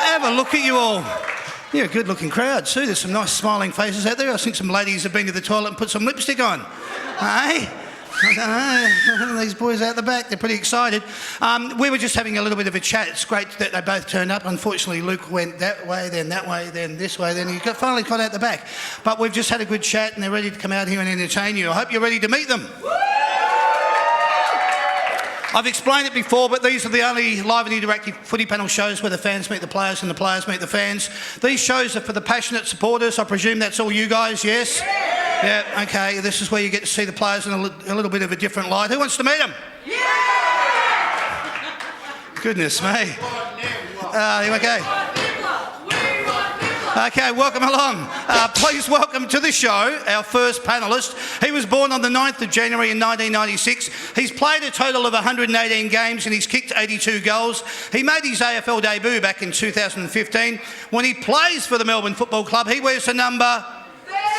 Have a look at you all. You're a good-looking crowd too. There's some nice smiling faces out there. I think some ladies have been to the toilet and put some lipstick on. Hey? I don't know. These boys out the back, they're pretty excited. We were just having a little bit of a chat. It's great that they both turned up. Unfortunately, Luke went that way, then this way, then he finally got out the back. But we've just had a good chat and they're ready to come out here and entertain you. I hope you're ready to meet them. I've explained it before, but these are the only live and interactive footy panel shows where the fans meet the players and the players meet the fans. These shows are for the passionate supporters. I presume that's all you guys, yes? Yeah, okay. This is where you get to see the players in a little bit of a different light. Who wants to meet them? Yeah! Goodness me. Okay. Okay, welcome along. Please welcome to the show our first panellist. He was born on the 9th of January in 1996. He's played a total of 118 games and he's kicked 82 goals. He made his AFL debut back in 2015. When he plays for the Melbourne Football Club, he wears the number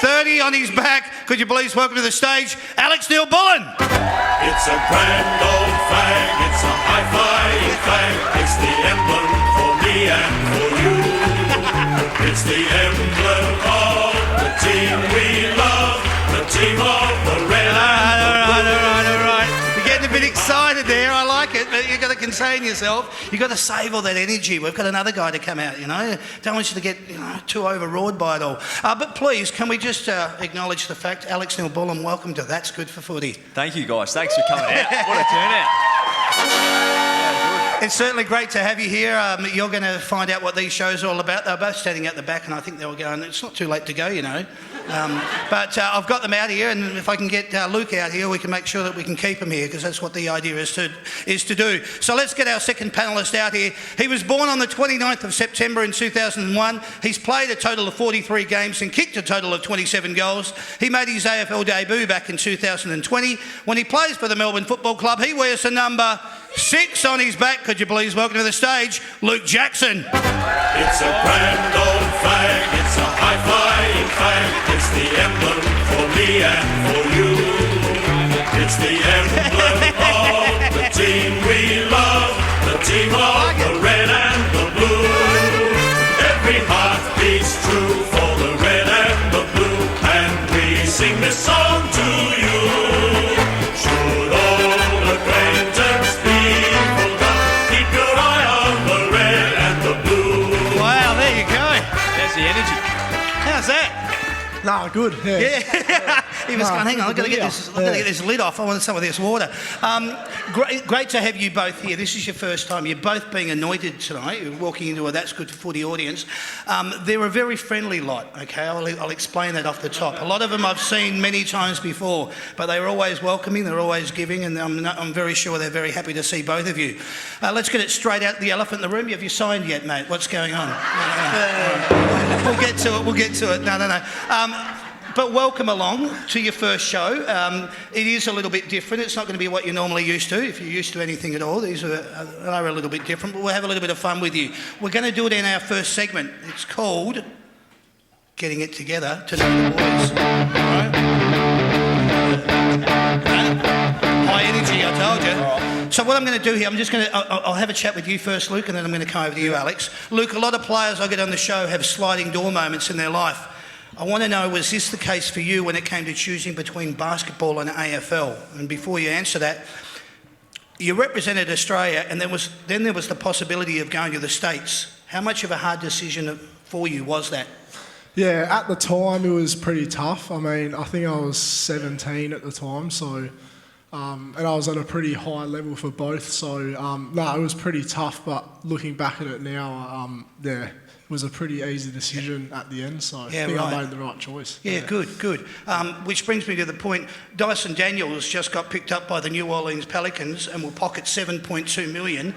30 on his back. Could you please welcome to the stage, Alex Neal-Bullen. It's a grand old flag, it's a high-flying flag. It's the emblem for me and for you. It's the emblem of the team we love, the team of the red and the blue. All right. You're getting a bit excited there. I like it, but you've got to contain yourself. You've got to save all that energy. We've got another guy to come out, you know. Don't want you to get too overawed by it all. But please, can we just acknowledge the fact, Alex Neal-Bullen, welcome to That's Good for Footy. Thank you, guys. Thanks for coming out. What a turnout. It's certainly great to have you here. You're going to find out what these shows are all about. They're both standing at the back and I think they were going, it's not too late to go, you know. But I've got them out here and if I can get Luke out here, we can make sure that we can keep him here because that's what the idea is to do. So let's get our second panellist out here. He was born on the 29th of September in 2001. He's played a total of 43 games and kicked a total of 27 goals. He made his AFL debut back in 2020. When he plays for the Melbourne Football Club, he wears the number 6 on his back. Could you please welcome to the stage, Luke Jackson. It's a grand old flag, it's a high-flying flag. It's the emblem for me and for you. It's the emblem of the team we love, the team of the red and the blue. Every heart beats true for the red and the blue, and we sing this song to you. Should all acquaintance be forgot, keep your eye on the red and the blue. Wow, there you go. There's the energy. How's that? No, good. Yeah. He was going, hang on, I've got to get this lid off. I want some of this water. Great to have you both here. This is your first time. You're both being anointed tonight. You're walking into a That's Good for Footy audience. They're a very friendly lot, okay? I'll explain that off the top. A lot of them I've seen many times before, but they're always welcoming, they're always giving, and I'm very sure they're very happy to see both of you. Let's get it straight out, the elephant in the room. Have you signed yet, mate? What's going on? No. We'll get to it. No. But welcome along to your first show. It is a little bit different. It's not going to be what you're normally used to, if you're used to anything at all. These are a little bit different, but we'll have a little bit of fun with you. We're going to do it in our first segment. It's called Getting It Together to Know the Boys. Right? High energy, I told you. So what I'm going to do here, I'll have a chat with you first, Luke, and then I'm going to come over to you, Alex. Luke, a lot of players I get on the show have sliding door moments in their life. I want to know, was this the case for you when it came to choosing between basketball and AFL? And before you answer that, you represented Australia and then there was the possibility of going to the States. How much of a hard decision for you was that? Yeah, at the time it was pretty tough. I mean, I think I was 17 at the time, so and I was at a pretty high level for both. So no, it was pretty tough. But looking back at it now, yeah, it was a pretty easy decision at the end. So yeah, I think right. I made the right choice. Yeah, good. Which brings me to the point. Dyson Daniels just got picked up by the New Orleans Pelicans and will pocket $7.2 million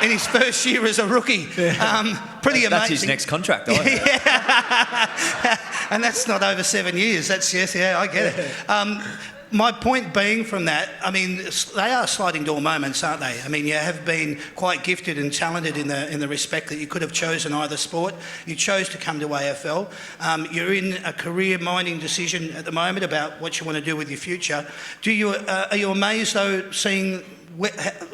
in his first year as a rookie. Yeah. Pretty amazing. That's his next contract, though. Yeah. And that's not over 7 years. That's I get it. My point being from that, I mean, they are sliding door moments, aren't they? I mean, you have been quite gifted and talented in the respect that you could have chosen either sport. You chose to come to AFL. You're in a career-minding decision at the moment about what you want to do with your future. Are you amazed, though, seeing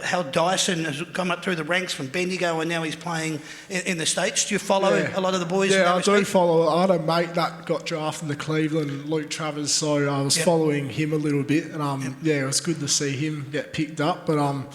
how Dyson has come up through the ranks from Bendigo and now he's playing in the States? Do you follow a lot of the boys? Yeah, I do follow. I had a mate that got drafted to Cleveland, Luke Travers, so I was following him a little bit, and it was good to see him get picked up. But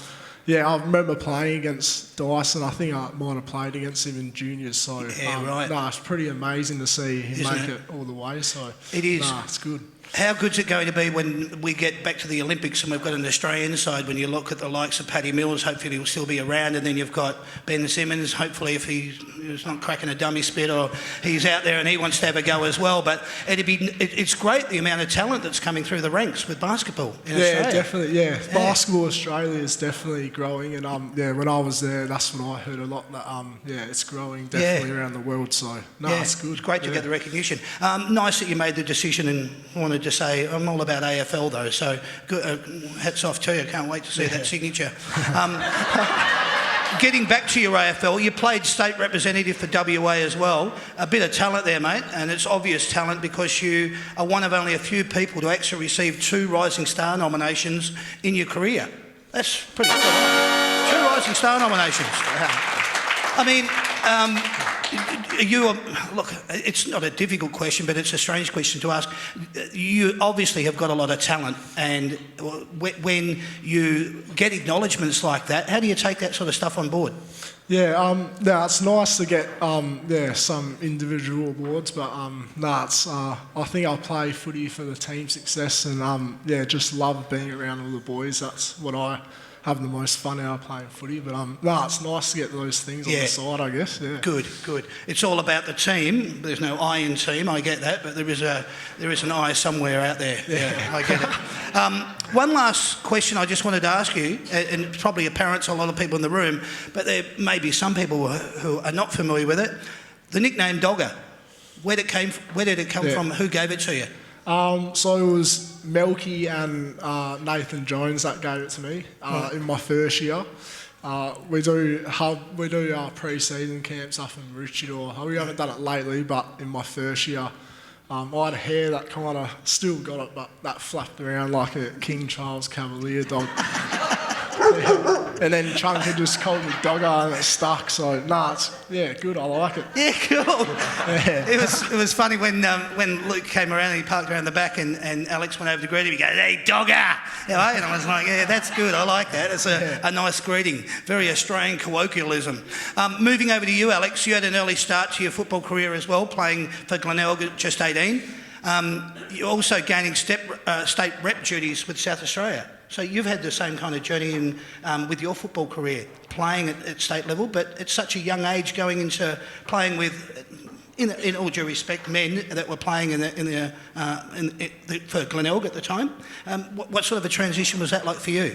yeah, I remember playing against Dyson. I think I might have played against him in juniors. So right. No, it's pretty amazing to see him make it all the way. So it is. No, it's good. How good's it going to be when we get back to the Olympics and we've got an Australian side? When you look at the likes of Paddy Mills, hopefully he'll still be around, and then you've got Ben Simmons, hopefully if he's not cracking a dummy spit or he's out there and he wants to have a go as well. But it's great the amount of talent that's coming through the ranks with basketball in Australia. Yeah, definitely. Yeah, Basketball Australia is definitely growing, and when I was there, that's when I heard a lot that it's growing definitely around the world. So it's good. It's great to get the recognition. Nice that you made the decision and wanted to say I'm all about AFL though. So good, hats off to you. Can't wait to see that signature. Getting back to your AFL, you played state representative for WA as well. A bit of talent there, mate, and it's obvious talent because you are one of only a few people to actually receive 2 Rising Star nominations in your career. That's pretty cool. 2 Rising Star nominations. I mean, look, it's not a difficult question, but it's a strange question to ask. You obviously have got a lot of talent, and when you get acknowledgements like that, how do you take that sort of stuff on board? Yeah, it's nice to get some individual awards, but I think I'll play footy for the team success, and just love being around all the boys. That's what I have the most fun out of playing footy, but it's nice to get those things on the side, I guess. Yeah. Good. It's all about the team. There's no I in team, I get that, but there is an I somewhere out there. Yeah, I get it. One last question I just wanted to ask you, and it's probably apparent to a lot of people in the room, but there may be some people who are not familiar with it. The nickname Dogger, where did it come from? Who gave it to you? So it was Melky and Nathan Jones that gave it to me in my first year. We do pre-season camps up in Maroochydore. We haven't done it lately, but in my first year, I had a hair that kind of still got it, but that flapped around like a King Charles Cavalier dog. And then Chunker just called me Dogger and it stuck, so it's good, I like it. Yeah, cool. Yeah. It was funny when Luke came around and he parked around the back and Alex went over to greet him. He goes, "Hey, Dogger!" And I was like, yeah, that's good, I like that. It's a nice greeting, very Australian colloquialism. Moving over to you, Alex, you had an early start to your football career as well, playing for Glenelg at just 18. You're also gaining state rep duties with South Australia. So you've had the same kind of journey with your football career, playing at state level, but at such a young age going into playing with, in all due respect, men that were playing for Glenelg at the time. What sort of a transition was that like for you?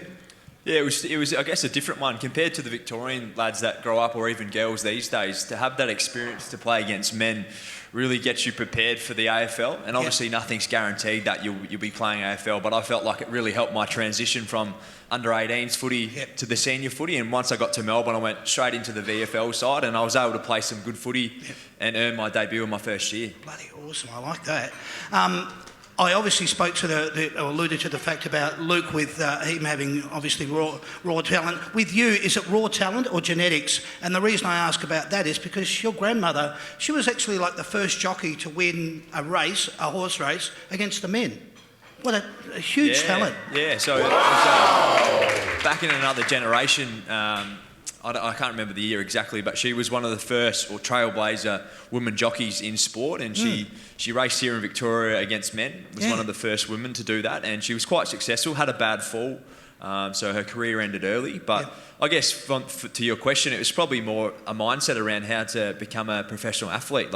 Yeah, it was I guess a different one compared to the Victorian lads that grow up, or even girls these days. To have that experience to play against men really gets you prepared for the AFL, and obviously nothing's guaranteed that you'll be playing AFL, but I felt like it really helped my transition from under-18s footy to the senior footy, and once I got to Melbourne I went straight into the VFL side and I was able to play some good footy and earn my debut in my first year. Bloody awesome, I like that. I obviously spoke to alluded to the fact about Luke with him having obviously raw talent. With you, is it raw talent or genetics? And the reason I ask about that is because your grandmother, she was actually like the first jockey to win a horse race against the men. What a huge talent. Yeah, so it was back in another generation. I can't remember the year exactly, but she was one of the first, or trailblazer, women jockeys in sport, and she raced here in Victoria against men, was one of the first women to do that, and she was quite successful, had a bad fall, so her career ended early, but I guess to your question, it was probably more a mindset around how to become a professional athlete.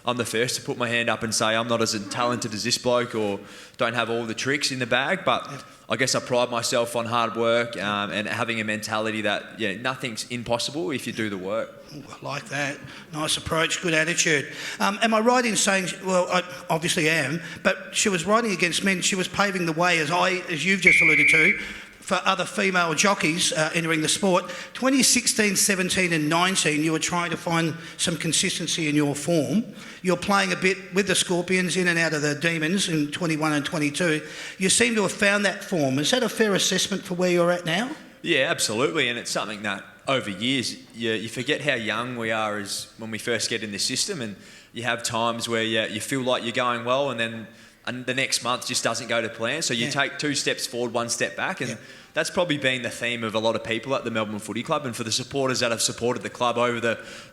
I'm the first to put my hand up and say I'm not as talented as this bloke or don't have all the tricks in the bag, but I guess I pride myself on hard work and having a mentality that nothing's impossible if you do the work. Ooh, I like that. Nice approach, good attitude. Am I right in saying, well, I obviously am, but she was riding against men, she was paving the way, as you've just alluded to, for other female jockeys entering the sport. 2016, 17 and 19, you were trying to find some consistency in your form. You're playing a bit with the Scorpions, in and out of the Demons in 21 and 22. You seem to have found that form. Is that a fair assessment for where you're at now? Yeah, absolutely, and it's something that over years you forget how young we are as when we first get in the system, and you have times where you feel like you're going well, and then the next month just doesn't go to plan. So you take 2 steps forward, 1 step back, and that's probably been the theme of a lot of people at the Melbourne Footy Club, and for the supporters that have supported the club over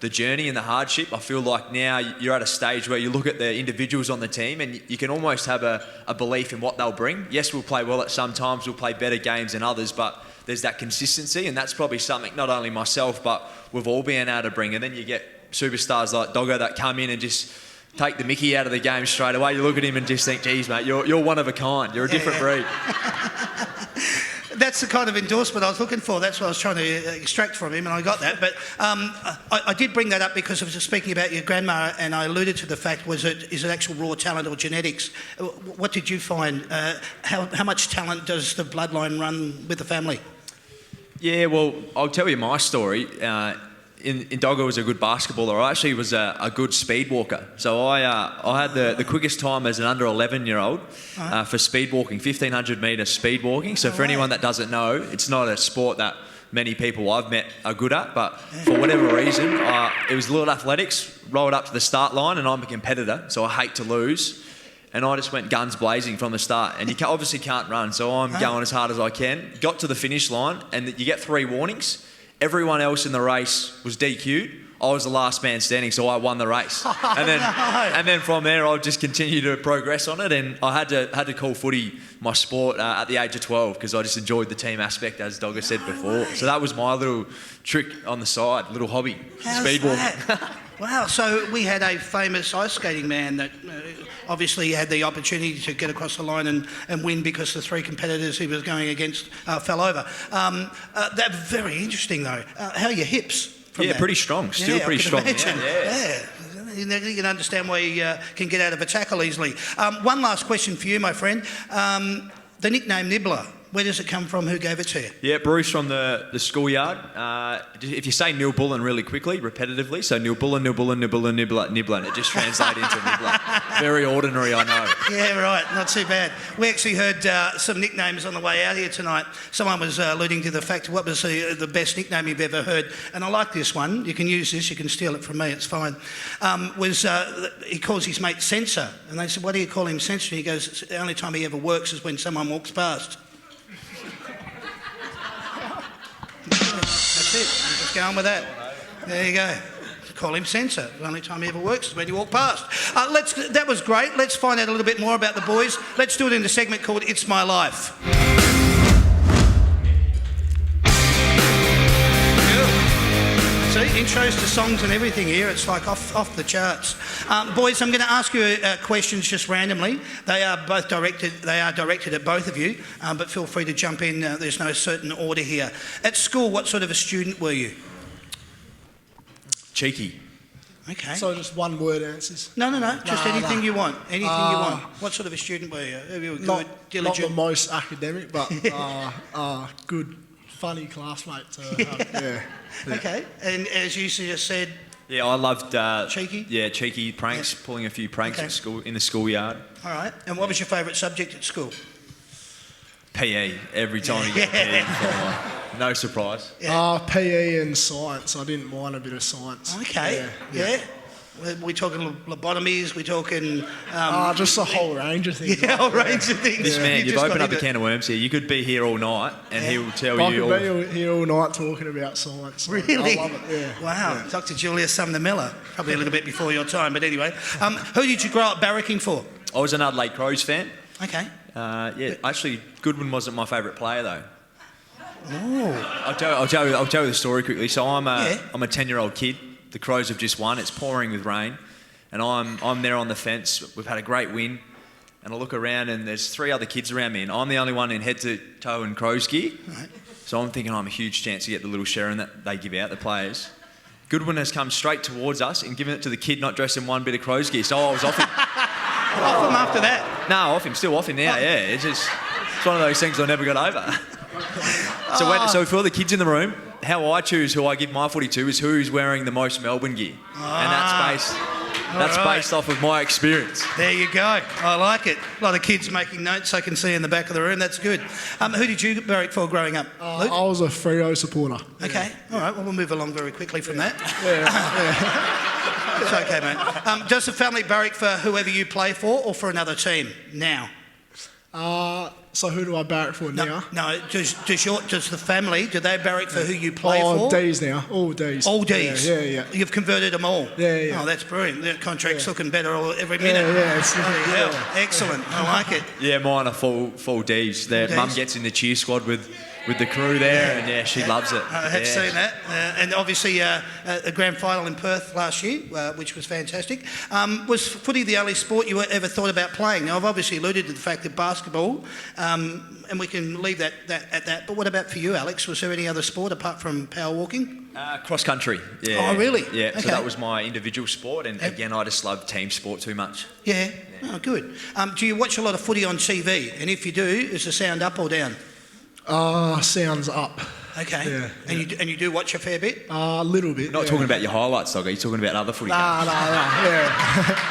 the journey and the hardship. I feel like now you're at a stage where you look at the individuals on the team and you can almost have a belief in what they'll bring. Yes, we'll play well at some times, we'll play better games than others, but there's that consistency, and that's probably something not only myself but we've all been able to bring. And then you get superstars like Doggo that come in and just take the mickey out of the game straight away. You look at him and just think, geez, mate, you're one of a kind. You're a different breed. That's the kind of endorsement I was looking for. That's what I was trying to extract from him, and I got that. But I did bring that up because I was just speaking about your grandma, and I alluded to the fact, is it actual raw talent or genetics? What did you find? How much talent does the bloodline run with the family? Yeah, well, I'll tell you my story. In Doggo was a good basketballer. I actually was a good speed walker. So I had the quickest time as an under 11-year-old for speed walking, 1,500 metre speed walking. So for anyone that doesn't know, it's not a sport that many people I've met are good at, but for whatever reason, it was little athletics, rolled up to the start line, and I'm a competitor, so I hate to lose. And I just went guns blazing from the start. And you obviously can't run, so I'm going as hard as I can. Got to the finish line, and you get 3 warnings. Everyone else in the race was DQ'd. I was the last man standing, so I won the race. And then from there, I just continued to progress on it. And I had to call footy my sport at the age of 12 because I just enjoyed the team aspect, as Dogger said before. So that was my little trick on the side, little hobby, speed walking. Wow, so we had a famous ice skating man that obviously had the opportunity to get across the line and win because the 3 competitors he was going against fell over. That's very interesting though. How are your hips? Yeah, pretty strong. Still pretty strong. Yeah. You can understand why you can get out of a tackle easily. One last question for you, my friend. The nickname Nibbler, where does it come from? Who gave it to you? Yeah, Bruce from the schoolyard. If you say Neal-Bullen really quickly, repetitively, so Neal-Bullen, Neal-Bullen, Neal-Bullen, Nibbler, it just translates into Nibbler. Very ordinary, I know. Yeah, right, not too bad. We actually heard some nicknames on the way out here tonight. Someone was alluding to the fact, what was the best nickname you've ever heard? And I like this one. You can use this, you can steal it from me, it's fine. He calls his mate Censor. And they said, what do you call him, Censor? And he goes, the only time he ever works is when someone walks past. That's it. You just go on with that. There you go. Call him Censor. The only time he ever works is when you walk past. That was great. Let's find out a little bit more about the boys. Let's do it in a segment called It's My Life. See, intros to songs and everything here. It's like off the charts. Boys, I'm going to ask you questions just randomly. They are directed at both of you, but feel free to jump in. There's no certain order here. At school, what sort of a student were you? Cheeky. Okay. So just one word answers? No. Just anything you want. Anything you want. What sort of a student were you? You were good, diligent? Not the most academic, but good, funny classmate to have. Yeah. Okay. And as you just said... Yeah, I loved... cheeky? Yeah, cheeky pranks, pulling a few pranks at school, in the schoolyard. All right. And what was your favourite subject at school? PE, every time you get PE. No surprise. Yeah. PE and science. I didn't mind a bit of science. Okay. Yeah. We're talking lobotomies, we're talking... just a whole range of things. Yeah, a whole range of things. This man, you've opened up a can of worms here. You could be here all night and he'll tell you... I could be here all night talking about science. Really? I love it, yeah. Wow. Yeah. Dr. Julius Sumner Miller. Probably a little bit before your time, but anyway. Who did you grow up barracking for? I was an Adelaide Crows fan. Okay. Actually, Goodwin wasn't my favourite player though. Oh. I'll tell you the story quickly. So I'm a 10-year-old kid. The Crows have just won. It's pouring with rain, and I'm there on the fence. We've had a great win, and I look around and there's 3 other kids around me, and I'm the only one in head to toe in Crows gear. Right. So I'm thinking I'm a huge chance to get the little sharing that they give out, the players. Goodwin has come straight towards us and given it to the kid not dressed in one bit of Crows gear. So I was off him. Off him after that? No, off him. Still off him now. Yeah, it's one of those things I never got over. So for the kids in the room, how I choose who I give my footy to is who's wearing the most Melbourne gear. And that's based... That's based off of my experience. There you go. I like it. A lot of kids making notes I can see in the back of the room. That's good. Who did you barrack for growing up? Luke? I was a Freo supporter. Okay. All right. Well, we'll move along very quickly from that. Yeah. It's okay, mate. Does the family barrack for whoever you play for or for another team now? So who do I barrack for now? No. Does the family, do they barrack for who you play for? D's now. All D's. All D's? Yeah. You've converted them all? Yeah. Oh, that's brilliant. The contract's looking better every minute. Yeah. Excellent. I like it. Yeah, mine are full D's. Their mum gets in the cheer squad with the crew there, and she loves it. I have seen that. And obviously a grand final in Perth last year, which was fantastic. Was footy the only sport you ever thought about playing? Now, I've obviously alluded to the fact that basketball, and we can leave that at that. But what about for you, Alex? Was there any other sport apart from power walking? Cross country. Yeah. Oh, really? Yeah, Okay. so that was my individual sport, and again, I just love team sport too much. Yeah. Oh, good. Do you watch a lot of footy on TV? And if you do, is the sound up or down? Sounds up. Okay. Yeah. And you do watch a fair bit? A little bit. Not talking about your highlights, Dog. Are you talking about other footy games? Yeah.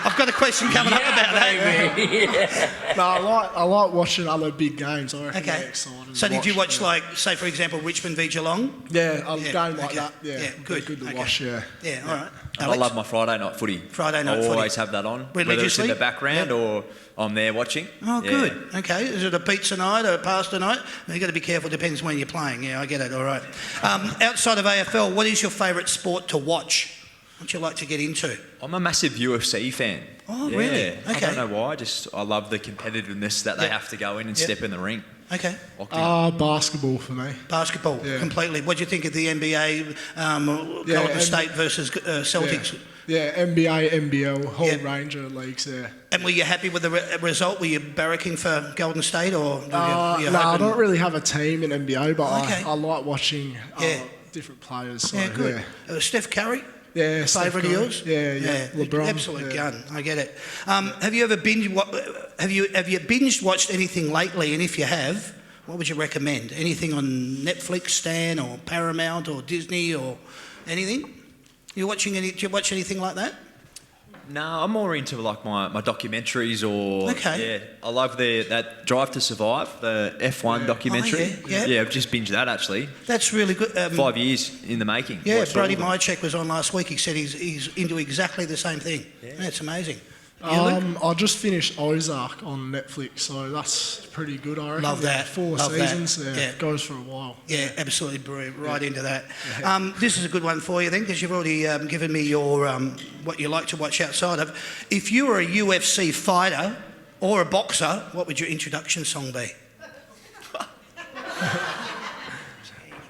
I've got a question coming up about that. No, I like watching other big games. I reckon Okay. they're exciting. So to did you watch, like, say, for example, Richmond v Geelong? Yeah, a Yeah, game like okay. that. Yeah, Yeah, good. Good to Okay. watch. Yeah. Yeah, all right. I Alex? love my Friday night footy. Friday night I footy. always have that on, whether it's Religiously? in the background Yep. or I'm there watching. Oh, Yeah. good. Okay. Is it a pizza night or a pasta night? You've got to be careful. Depends when you're playing. Yeah, I get it. All right. Outside of AFL, what is your favourite sport to watch? What do you like to get into? I'm a massive UFC fan. Oh, Yeah. really? I Okay. don't know why. I love the competitiveness that they Yep. have to go in and Yep. step in the ring. Okay. Locked in. Basketball for me. Basketball, Yeah. completely. What do you think of the NBA, Golden State versus Celtics? Yeah, NBA, NBL, whole Yeah. range of leagues there. And were you happy with the result? Were you barracking for Golden State or were you No, I hoping- don't really have a team in NBA, but Okay. I like watching Yeah. different players. So, Yeah, good. Steph Curry? Yeah, Steph Favourite of Curry. yours? Yeah. LeBron. Absolute yeah. gun. I get it. Have you ever have you binge watched anything lately? And if you have, what would you recommend? Anything on Netflix, Stan, or Paramount, or Disney, or anything? Do you watch anything like that? No, I'm more into like my documentaries or Okay. yeah. I love that Drive to Survive, the F1 documentary. Oh, yeah. I've just binged that actually. That's really good. 5 years in the making. Yeah, Watched all Brody of them. Mychek was on last week. He said he's into exactly the same thing. That's amazing. You, Luke? I just finished Ozark on Netflix, so that's pretty good, I reckon. Love that. 4 Love that. seasons. Yeah, Yeah. It goes for a while. Yeah, absolutely brilliant. Right into that. This is a good one for you then, because you've already given me your what you like to watch outside of. If you were a UFC fighter or a boxer, what would your introduction song be?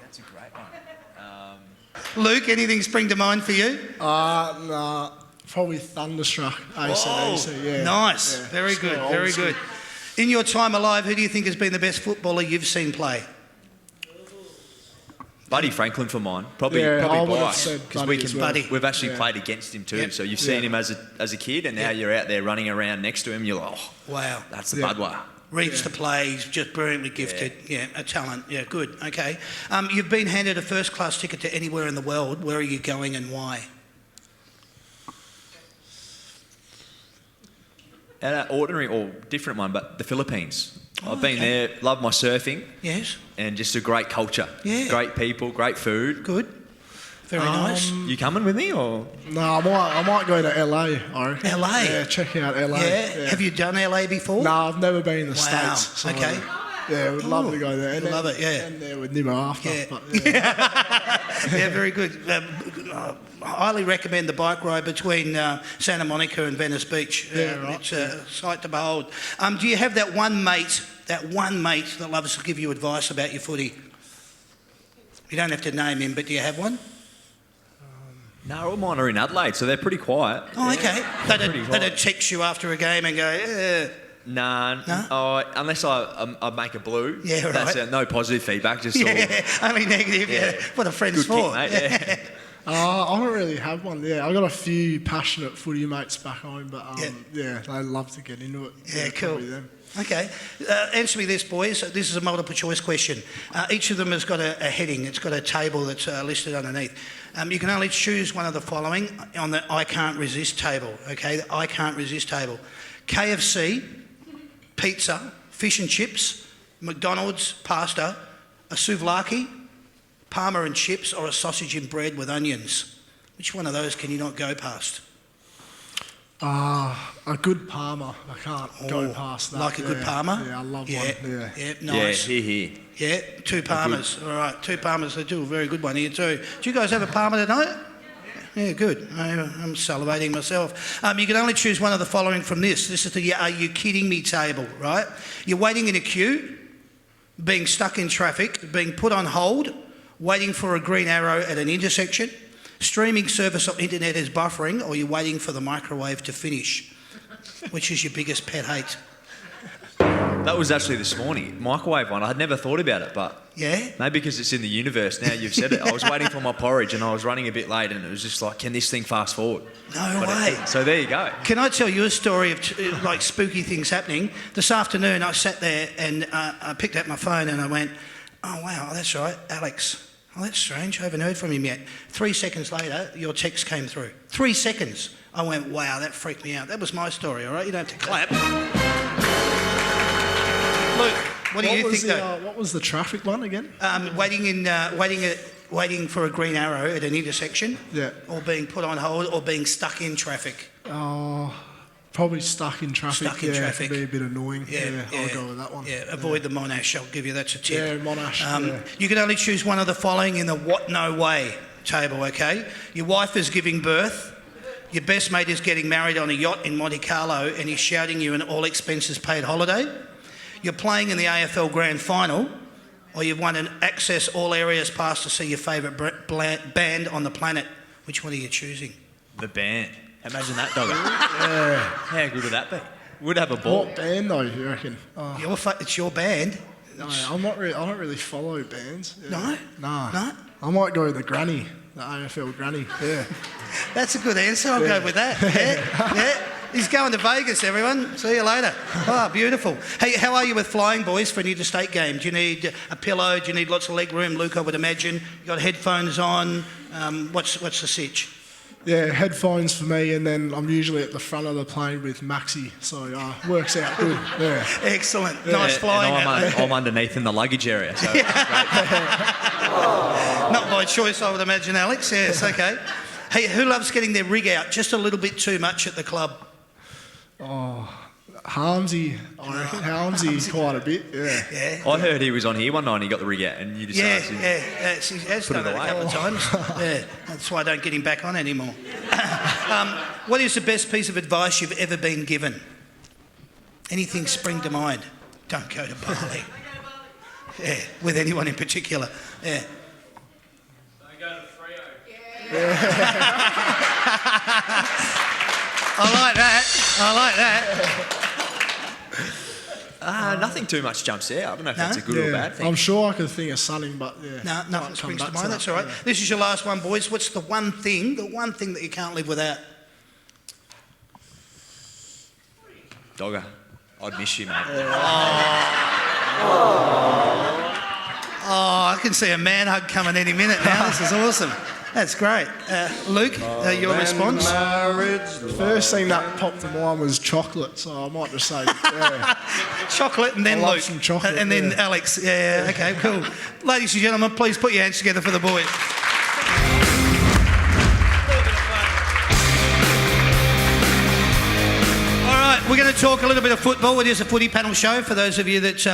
That's a great one. Luke, anything spring to mind for you? Nah, probably Thunderstruck. AC/DC, yeah. Nice. Yeah. Very It's good. got Very old school. good. In your time alive, who do you think has been the best footballer you've seen play? Buddy Franklin for mine. Probably Yeah, I would have biased, said 'cause Buddy as well. Buddy. we've actually Yeah. played against him too. Yep. So you've seen Yeah. him as a kid, and now you're out there running around next to him. You're like, oh, Wow. that's the Yeah. Budweiser. Reads the play, he's just brilliantly gifted. Yeah, a talent. Yeah, good. Okay. You've been handed a first-class ticket to anywhere in the world. Where are you going and why? An ordinary or different one, but the Philippines. I've been there, love my surfing, Yes. and just a great culture. Yeah. Great people, great food. Good. Very nice. You coming with me or? No, I might go to LA, I reckon. LA? Yeah, check out LA. Yeah. Have you done LA before? No, I've never been in the Wow. States. So, Okay. Yeah, would love to go there. And Love it, yeah. And there with Nimmo after. Yeah. But, yeah. Yeah, very good. Highly recommend the bike ride between Santa Monica and Venice Beach. Yeah, right. It's a sight to behold. Do you have that one mate that loves to give you advice about your footy? You don't have to name him, but do you have one? No, all mine are in Adelaide, so they're pretty quiet. Oh, okay. Pretty They quiet. don't text you after a game and go, Nah, No? unless I make a blue. Yeah, That's right. no positive feedback, just all yeah, only negative. Yeah. What a friend's good kick, for. mate. Yeah. I don't really have one. Yeah, I got a few passionate footy mates back home, but Yeah. they love to get into it. Yeah, cool. probably them. Okay. Answer me this, boys. This is a multiple choice question. Each of them has got a heading. It's got a table that's listed underneath. You can only choose one of the following on the I can't resist table, okay? The I can't resist table. KFC, pizza, fish and chips, McDonald's, pasta, a souvlaki, parma and chips, or a sausage and bread with onions. Which one of those can you not go past? A good Parma. I can't go past that. Like a good Parma? Yeah, I love one. Yeah, nice. Yeah, here. Yeah, 2 Parmas. All right, 2 Parmas. They do a very good one here too. Do you guys have a Parma tonight? Yeah, good. I'm salivating myself. You can only choose one of the following from this. This is the Are You Kidding Me table, right? You're waiting in a queue, being stuck in traffic, being put on hold, waiting for a green arrow at an intersection, streaming service or internet is buffering, or you're waiting for the microwave to finish. Which is your biggest pet hate? That was actually this morning. Microwave one. I had never thought about it, but Yeah? maybe because it's in the universe now. You've said it. I was waiting for my porridge and I was running a bit late, and it was just like, can this thing fast forward? No way. So there you go. Can I tell you a story of like spooky things happening? This afternoon I sat there and I picked up my phone and I went, oh wow, that's right, Alex. Oh, that's strange, I haven't heard from him yet. 3 seconds later, your text came through. 3 seconds. I went, wow, that freaked me out. That was my story, all right? You don't have to clap. Luke, what do you think though? What was the traffic one again? Waiting for a green arrow at an intersection, Yeah. or being put on hold, or being stuck in traffic. Probably stuck in traffic. Stuck in traffic. It'd be a bit annoying. Yeah, I'll go with that one. Yeah, avoid the Monash. I'll give you that's a tip. Yeah, Monash. You can only choose one of the following in the what no way table. Okay, your wife is giving birth. Your best mate is getting married on a yacht in Monte Carlo, and he's shouting you an all expenses paid holiday. You're playing in the AFL Grand Final, or you've won an access all areas pass to see your favourite band on the planet. Which one are you choosing? The band. Imagine that, dogger. How good would that be? Would have a ball. What band though, you reckon? It's your band. No, I don't really follow bands. Yeah. No? Nah. No? I might go with the granny, the AFL granny. Yeah. That's a good answer. I'll go with that. Yeah. He's going to Vegas, everyone. See you later. Oh, beautiful. Hey, how are you with flying, boys, for an interstate game? Do you need a pillow? Do you need lots of leg room? Luke, I would imagine. You got headphones on. What's the sitch? Yeah, headphones for me, and then I'm usually at the front of the plane with Maxi, so works out good. Yeah. Excellent. Nice flying. And I'm underneath in the luggage area. So Not by choice, I would imagine, Alex. Yes, okay. Hey, who loves getting their rig out just a little bit too much at the club? Harmsy, I reckon. Harmsy quite a bit, yeah. I heard he was on here one night and he got the rig out and you just asked him. He has done it a couple of times. Yeah, that's why I don't get him back on anymore. What is the best piece of advice you've ever been given? Anything spring to mind? Don't go to Bali. Yeah, with anyone in particular. Yeah. Don't go to Freo. I like that. Nothing too much jumps out. I don't know if that's a good or bad thing. I'm sure I could think of something, but yeah. No, nothing springs to mind. That's all right. This is your last one, boys. What's the one thing that you can't live without? Dogger, I'd miss you, mate. I can see a man hug coming any minute now. This is awesome. That's great. Luke, your response? The first thing that popped to mind was chocolate, so I might just say, yeah. Chocolate and then I love Luke. some chocolate, and then yeah. Alex. Yeah, okay, cool. Ladies and gentlemen, please put your hands together for the boys. We're going to talk a little bit of football. It is a footy panel show for those of you that,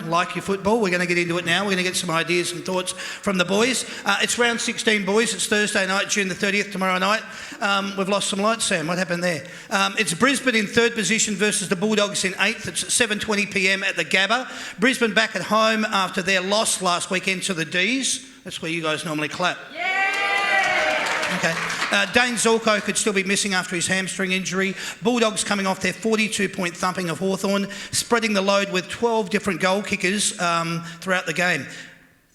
like your football. We're going to get into it now. We're going to get some ideas and thoughts from the boys. It's round 16, boys. It's Thursday night, June the 30th, tomorrow night. We've lost some lights, Sam. What happened there? It's Brisbane in third position versus the Bulldogs in eighth. It's at 7:20pm at the Gabba. Brisbane back at home after their loss last weekend to the D's. That's where you guys normally clap. Okay. Dane Zorko could still be missing after his hamstring injury. Bulldogs coming off their 42-point thumping of Hawthorn, spreading the load with 12 different goal kickers throughout the game.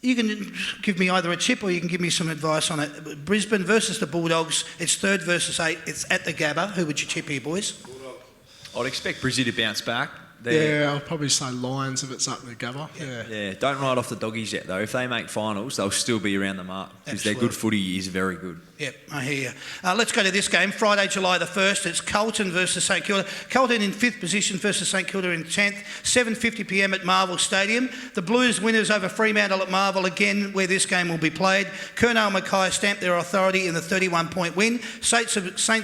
You can give me either a tip or you can give me some advice on it. Brisbane versus the Bulldogs. It's third versus eight. It's at the Gabba. Who would you tip here, boys? I'd expect Brizzy to bounce back. They're- Yeah, I'll probably say Lions if it's up the Gabba. Yeah. Yeah, don't write off the doggies yet though. If they make finals, they'll still be around the mark because their good footy is very good. Yep, I hear you. Let's go to this game. Friday, July the 1st. It's Carlton versus St Kilda. Carlton in 5th position versus St Kilda in 10th. 7:50pm at Marvel Stadium. The Blues winners over Fremantle at Marvel again, where this game will be played. Kernell Mackay stamped their authority in the 31-point win. Saints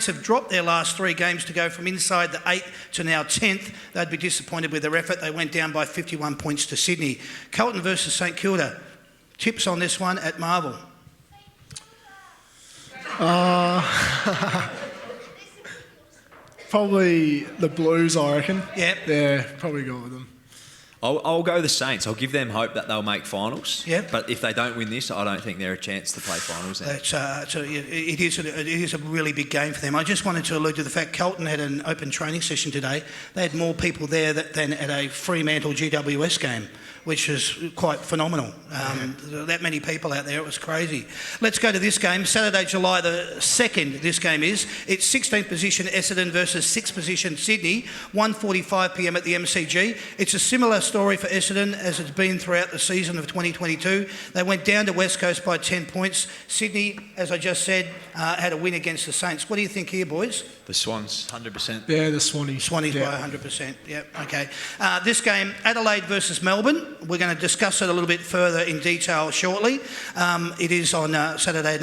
have dropped their last 3 games to go from inside the 8th to now 10th. They'd be disappointed with their effort. They went down by 51 points to Sydney. Carlton versus St Kilda. Tips on this one at Marvel. Probably the Blues, I reckon. Yep. Yeah, probably go with them. I'll go the Saints. I'll give them hope that they'll make finals. Yep. But if they don't win this, I don't think they're a chance to play finals. Then. It is a really big game for them. I just wanted to allude to the fact Carlton had an open training session today. They had more people there than at a Fremantle GWS game, which is quite phenomenal. That many people out there, it was crazy. Let's go to this game. Saturday, July the 2nd, this game is. It's 16th position Essendon versus 6th position Sydney, 1:45pm at the MCG. It's a similar story for Essendon as it's been throughout the season of 2022. They went down to West Coast by 10 points. Sydney, as I just said, had a win against the Saints. What do you think here, boys? The Swans, 100%. Yeah, the Swannies. Swannies by 100%. Yep, okay. This game, Adelaide versus Melbourne. We're going to discuss it a little bit further in detail shortly. It is on Saturday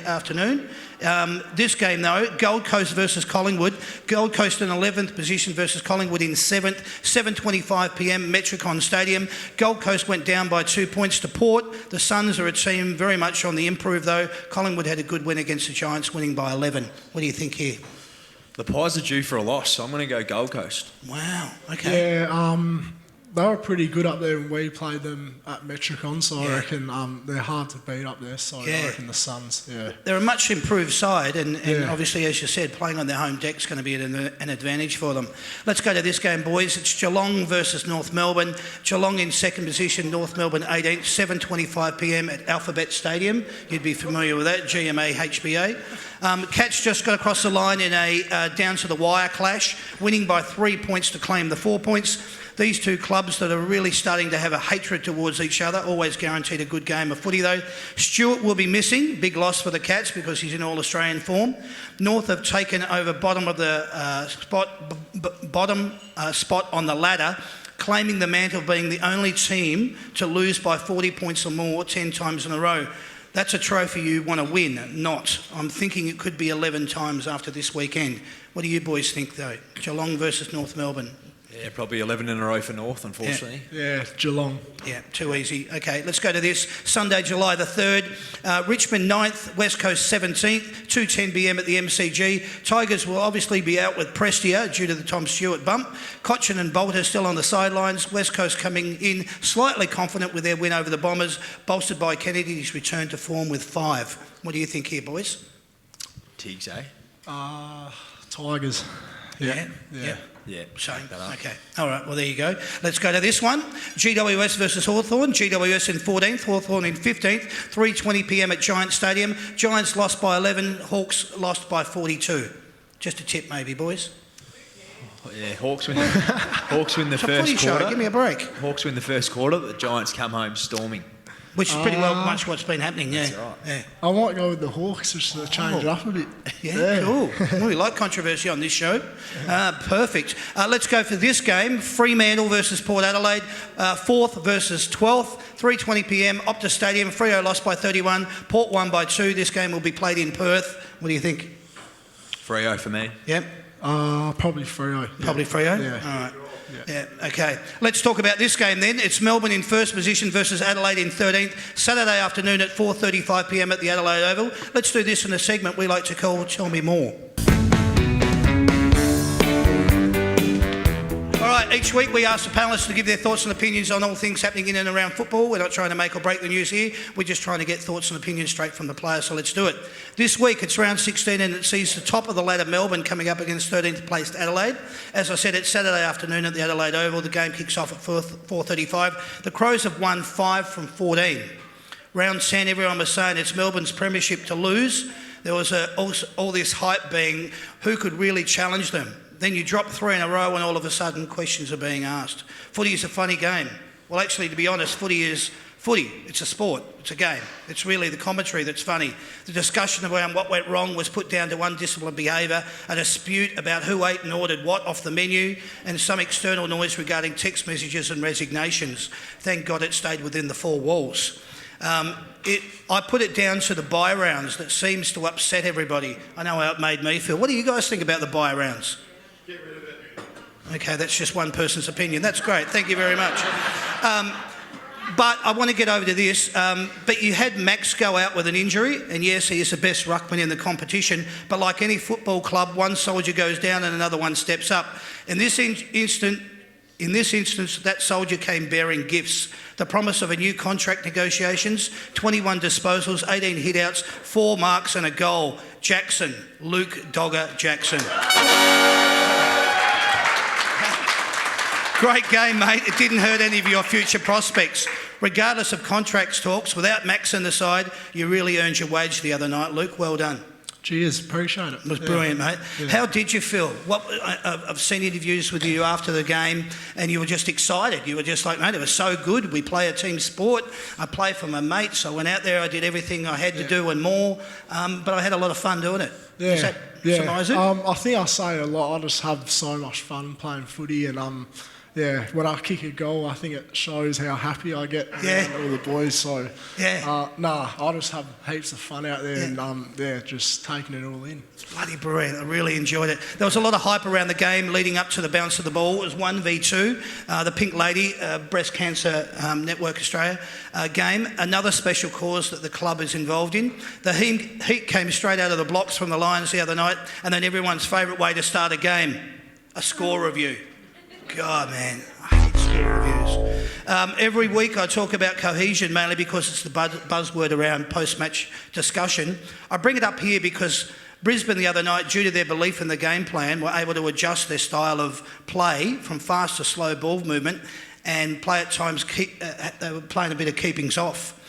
afternoon. This game, though, Gold Coast versus Collingwood. Gold Coast in 11th position versus Collingwood in 7th, 7:25pm, Metricon Stadium. Gold Coast went down by 2 points to Port. The Suns are a team very much on the improve, though. Collingwood had a good win against the Giants, winning by 11. What do you think here? The Pies are due for a loss, so I'm going to go Gold Coast. Wow, okay. Yeah, they were pretty good up there when we played them at Metricon, so I reckon they're hard to beat up there, so I reckon the Suns, They're a much improved side, and Yeah. obviously, as you said, playing on their home deck is going to be an advantage for them. Let's go to this game, boys. It's Geelong versus North Melbourne. Geelong in 2nd position, North Melbourne 18th, 7:25pm at Alphabet Stadium. You'd be familiar with that, GMA HBA. Cats just got across the line in a down-to-the-wire clash, winning by 3 points to claim the 4 points. These two clubs that are really starting to have a hatred towards each other, always guaranteed a good game of footy though. Stewart will be missing, big loss for the Cats because he's in all-Australian form. North have taken over bottom of the spot on the ladder, claiming the mantle of being the only team to lose by 40 points or more 10 times in a row. That's a trophy you want to win, not. I'm thinking it could be 11 times after this weekend. What do you boys think though? Geelong versus North Melbourne. Yeah, probably 11 in a row for North, unfortunately. Yeah, Geelong. Yeah, too easy. Okay, let's go to this. Sunday, July the 3rd. Richmond 9th, West Coast 17th, 2:10pm at the MCG. Tigers will obviously be out with Prestia due to the Tom Stewart bump. Cochin and Bolter still on the sidelines. West Coast coming in slightly confident with their win over the Bombers, bolstered by Kennedy's return to form with 5. What do you think here, boys? Tigs, eh? Tigers. Yeah. Yeah. Same. Okay. All right. Well, there you go. Let's go to this one. GWS versus Hawthorn. GWS in 14th, Hawthorn in 15th. 3:20pm at Giants Stadium. Giants lost by 11. Hawks lost by 42. Just a tip, maybe, boys. Yeah, Hawks win. Hawks win the It's a first footy quarter. show. Give me a break. Hawks win the first quarter. The Giants come home storming. Which is pretty well much what's been happening. Yeah. That's right. Yeah. I might go with the Hawks just to change it up a bit. Yeah, cool. Well, we like controversy on this show. Perfect. Let's go for this game. Fremantle versus Port Adelaide. 4th versus 12th. 3:20pm, Optus Stadium. Freo lost by 31. Port won by 2. This game will be played in Perth. What do you think? Freo for me. Yep. Probably Freo. Probably Freo? Yeah. All right. Yeah, okay. Let's talk about this game then. It's Melbourne in 1st position versus Adelaide in 13th. Saturday afternoon at 4:35pm at the Adelaide Oval. Let's do this in a segment we like to call Tell Me More. All right, each week we ask the panellists to give their thoughts and opinions on all things happening in and around football. We're not trying to make or break the news here. We're just trying to get thoughts and opinions straight from the players, so let's do it. This week it's round 16 and it sees the top of the ladder Melbourne coming up against 13th placed Adelaide. As I said, it's Saturday afternoon at the Adelaide Oval. The game kicks off at 4:35. The Crows have won 5 from 14. Round 10, everyone was saying it's Melbourne's premiership to lose. There was all this hype being who could really challenge them. Then you drop 3 in a row and all of a sudden questions are being asked. Footy is a funny game. Well, actually, to be honest, footy is footy. It's a sport. It's a game. It's really the commentary that's funny. The discussion around what went wrong was put down to undisciplined behaviour, a dispute about who ate and ordered what off the menu, and some external noise regarding text messages and resignations. Thank God it stayed within the 4 walls. I put it down to the bye rounds that seems to upset everybody. I know how it made me feel. What do you guys think about the bye rounds? Get rid of it. Okay, that's just one person's opinion. That's great. Thank you very much. But I want to get over to this. But you had Max go out with an injury, and yes, he is the best ruckman in the competition. But like any football club, one soldier goes down and another one steps up. In this instance, that soldier came bearing gifts. The promise of a new contract negotiations, 21 disposals, 18 hit-outs, 4 marks and a goal. Jackson, Luke Dogger Jackson. Great game, mate. It didn't hurt any of your future prospects. Regardless of contracts talks, without Max on the side, you really earned your wage the other night, Luke. Well done. Cheers, appreciate it. It was brilliant, mate. Yeah. How did you feel? I've seen interviews with you after the game and you were just excited. You were just like, mate, it was so good. We play a team sport. I play for my mates. I went out there, I did everything I had to do and more, but I had a lot of fun doing it. Yeah. Does that surmise it? I think I say it a lot. I just have so much fun playing footy, and when I kick a goal, I think it shows how happy I get around all the boys. So I just have heaps of fun out there, and just taking it all in. It's bloody brilliant. I really enjoyed it. There was a lot of hype around the game leading up to the bounce of the ball. It was 1v2, the Pink Lady Breast Cancer Network Australia game. Another special cause that the club is involved in. The heat came straight out of the blocks from the Lions the other night, and then everyone's favourite way to start a game, a score review. God, man, I hate score reviews. Every week I talk about cohesion, mainly because it's the buzzword around post-match discussion. I bring it up here because Brisbane the other night, due to their belief in the game plan, were able to adjust their style of play from fast to slow ball movement and play at times, they were playing a bit of keepings off.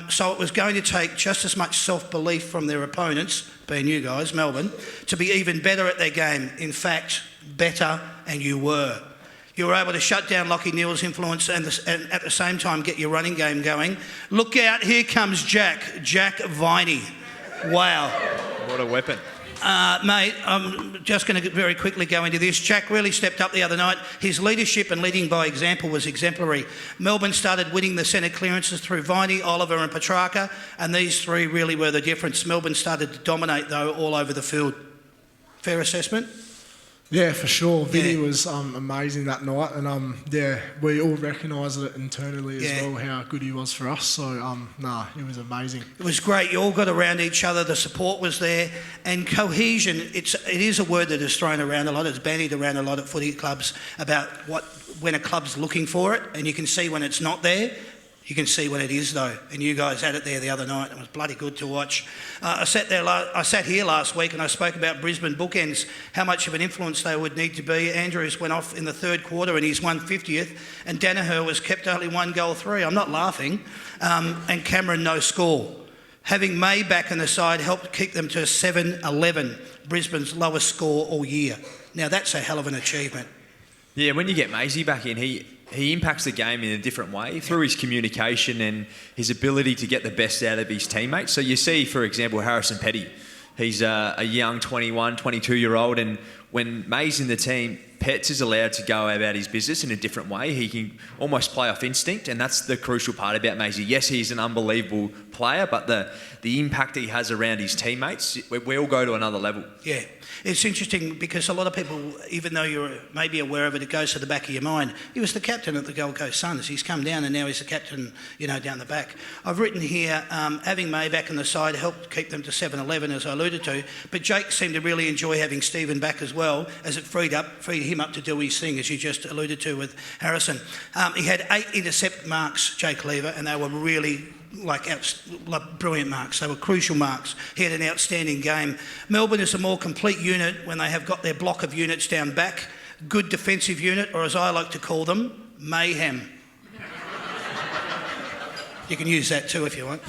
So it was going to take just as much self-belief from their opponents, being you guys, Melbourne, to be even better at their game. In fact, better, and you were. You were able to shut down Lachie Neale's influence and at the same time get your running game going. Look out, here comes Jack Viney. Wow. What a weapon. Mate, I'm just going to very quickly go into this. Jack really stepped up the other night. His leadership and leading by example was exemplary. Melbourne started winning the centre clearances through Viney, Oliver and Petrarca, and these 3 really were the difference. Melbourne started to dominate, though, all over the field. Fair assessment? Yeah, for sure. Vinny was amazing that night, and we all recognised it internally as well, how good he was for us. So it was amazing. It was great. You all got around each other. The support was there, and cohesion. It is a word that is thrown around a lot. It's bandied around a lot at footy clubs about when a club's looking for it, and you can see when it's not there. You can see what it is, though, and you guys had it there the other night. It was bloody good to watch. I sat here last week and I spoke about Brisbane bookends, how much of an influence they would need to be. Andrews went off in the 3rd quarter and he's 150th, and Danaher was kept only 1 goal 3. I'm not laughing. And Cameron no score. Having May back in the side helped keep them to 7-11, Brisbane's lowest score all year. Now that's a hell of an achievement. Yeah, when you get Maisie back in, he impacts the game in a different way through his communication and his ability to get the best out of his teammates. So you see, for example, Harrison Petty. He's a young 21, 22-year-old, and when May's in the team, Pets is allowed to go about his business in a different way. He can almost play off instinct, and that's the crucial part about Maisie. Yes, he's an unbelievable player, but the impact he has around his teammates, we all go to another level. Yeah. It's interesting because a lot of people, even though you're maybe aware of it, it goes to the back of your mind. He was the captain at the Gold Coast Suns. He's come down and now he's the captain, down the back. I've written here, having May back on the side helped keep them to 7-11, as I alluded to, but Jake seemed to really enjoy having Stephen back as well, as it freed him up to do his thing, as you just alluded to with Harrison. He had 8 intercept marks, Jake Lever, and they were really brilliant marks. They were crucial marks. He had an outstanding game. Melbourne is a more complete unit when they have got their block of units down back. Good defensive unit, or as I like to call them, mayhem. You can use that too if you want.